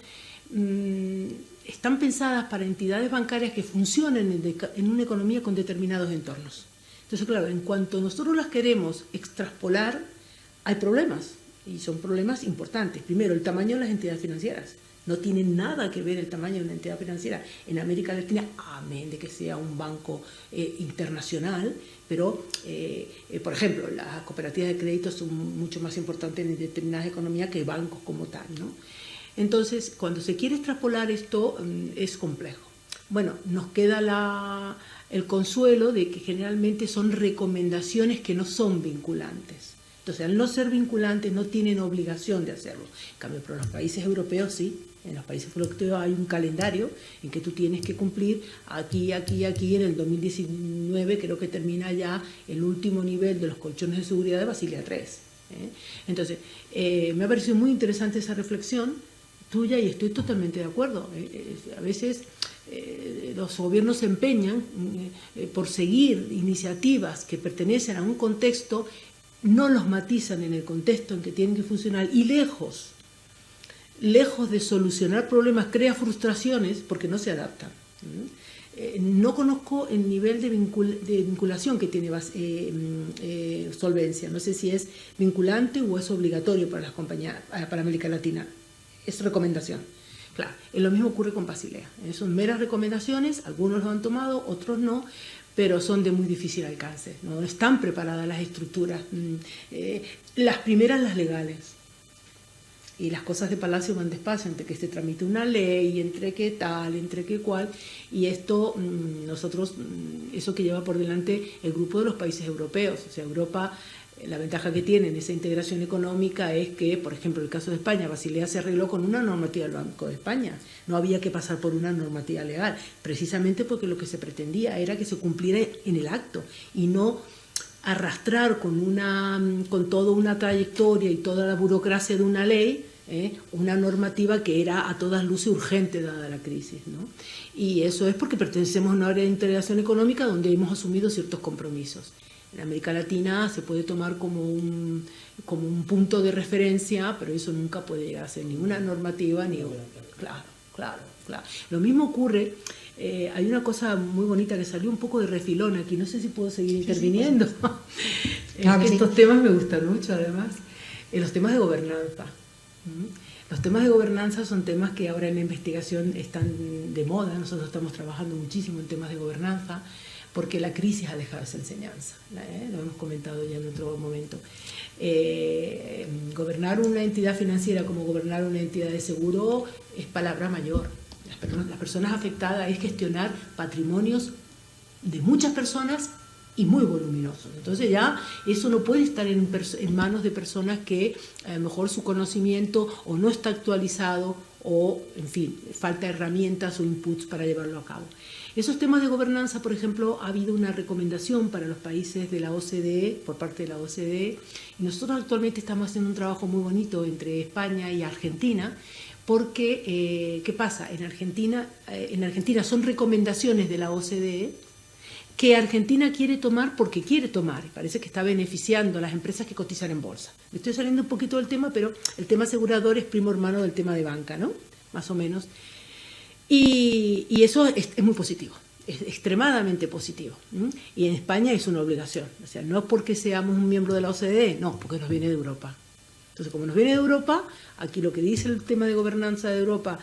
están pensadas para entidades bancarias que funcionen en una economía con determinados entornos. Entonces, claro, en cuanto nosotros las queremos extrapolar, hay problemas, y son problemas importantes. Primero, el tamaño de las entidades financieras. No tiene nada que ver el tamaño de una entidad financiera en América Latina, amén de que sea un banco internacional, pero, por ejemplo, las cooperativas de crédito son mucho más importantes en determinadas economías que bancos como tal, ¿no? Entonces, cuando se quiere extrapolar esto, es complejo. Bueno, nos queda el consuelo de que generalmente son recomendaciones que no son vinculantes. Entonces, al no ser vinculantes, no tienen obligación de hacerlo. En cambio, para los países europeos sí. En los países europeos hay un calendario en que tú tienes que cumplir aquí. En el 2019 creo que termina ya el último nivel de los colchones de seguridad de Basilea III. Entonces, me ha parecido muy interesante esa reflexión, tuya y estoy totalmente de acuerdo. A veces los gobiernos se empeñan por seguir iniciativas que pertenecen a un contexto, no los matizan en el contexto en que tienen que funcionar y lejos de solucionar problemas, crea frustraciones porque no se adaptan. No conozco el nivel de vinculación que tiene solvencia. No sé si es vinculante o es obligatorio para las compañías, para América Latina. Es recomendación. Claro, lo mismo ocurre con Basilea. Son meras recomendaciones, algunos lo han tomado, otros no, pero son de muy difícil alcance. No están preparadas las estructuras. Las primeras, las legales. Y las cosas de Palacio van despacio, entre que se tramite una ley, entre que tal, entre que cual, y esto, eso que lleva por delante el grupo de los países europeos. O sea, Europa, la ventaja que tiene en esa integración económica es que, por ejemplo, el caso de España, Basilea se arregló con una normativa del Banco de España. No había que pasar por una normativa legal, precisamente porque lo que se pretendía era que se cumpliera en el acto y no arrastrar con toda una trayectoria y toda la burocracia de una ley, una normativa que era a todas luces urgente dada la crisis, ¿no? Y eso es porque pertenecemos a una área de integración económica donde hemos asumido ciertos compromisos. En América Latina se puede tomar como un punto de referencia, pero eso nunca puede llegar a ser ninguna normativa ni... Claro. Lo mismo ocurre... hay una cosa muy bonita que salió un poco de refilón aquí, no sé si puedo seguir interviniendo. Estos temas me gustan mucho, además. Los temas de gobernanza. Los temas de gobernanza son temas que ahora en la investigación están de moda. Nosotros estamos trabajando muchísimo en temas de gobernanza porque la crisis ha dejado esa enseñanza. Lo hemos comentado ya en otro momento. Gobernar una entidad financiera como gobernar una entidad de seguro es palabra mayor. Las personas afectadas es gestionar patrimonios de muchas personas y muy voluminosos. Entonces ya eso no puede estar en manos de personas que a lo mejor su conocimiento o no está actualizado o, en fin, falta herramientas o inputs para llevarlo a cabo. Esos temas de gobernanza, por ejemplo, ha habido una recomendación para los países de la OCDE, por parte de la OCDE, y nosotros actualmente estamos haciendo un trabajo muy bonito entre España y Argentina, porque, ¿qué pasa? En Argentina son recomendaciones de la OCDE que Argentina quiere tomar porque quiere tomar. Parece que está beneficiando a las empresas que cotizan en bolsa. Me estoy saliendo un poquito del tema, pero el tema asegurador es primo hermano del tema de banca, ¿no? Más o menos. Y eso es muy positivo, es extremadamente positivo. Y en España es una obligación. O sea, no porque seamos un miembro de la OCDE, no, porque nos viene de Europa. Entonces, como nos viene de Europa, aquí lo que dice el tema de gobernanza de Europa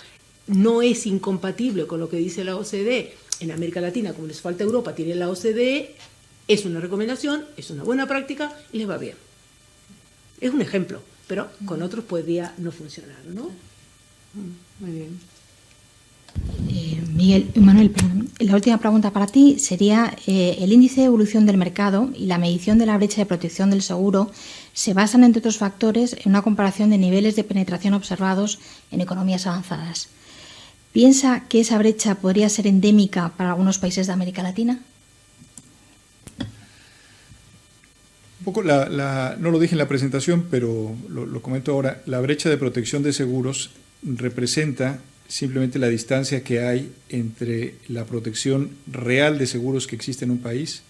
no es incompatible con lo que dice la OCDE. En América Latina, como les falta Europa, tiene la OCDE, es una recomendación, es una buena práctica y les va bien. Es un ejemplo, pero con otros podría no funcionar, ¿no? Muy bien. Manuel, la última pregunta para ti sería, el índice de evolución del mercado y la medición de la brecha de protección del seguro se basan, entre otros factores, en una comparación de niveles de penetración observados en economías avanzadas. ¿Piensa que esa brecha podría ser endémica para algunos países de América Latina? Un poco no lo dije en la presentación, pero lo comento ahora. La brecha de protección de seguros representa simplemente la distancia que hay entre la protección real de seguros que existe en un país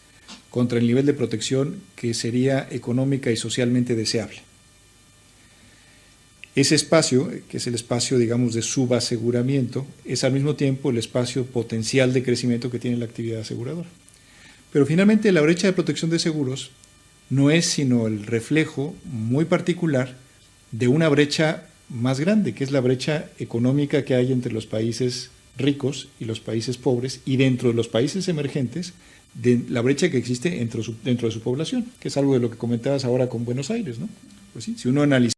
contra el nivel de protección que sería económica y socialmente deseable. Ese espacio, que es el espacio, digamos, de subaseguramiento, es al mismo tiempo el espacio potencial de crecimiento que tiene la actividad aseguradora. Pero finalmente la brecha de protección de seguros no es sino el reflejo muy particular de una brecha más grande, que es la brecha económica que hay entre los países ricos y los países pobres, y dentro de los países emergentes, de la brecha que existe dentro de su población, que es algo de lo que comentabas ahora con Buenos Aires, ¿no? Pues sí, si uno analiza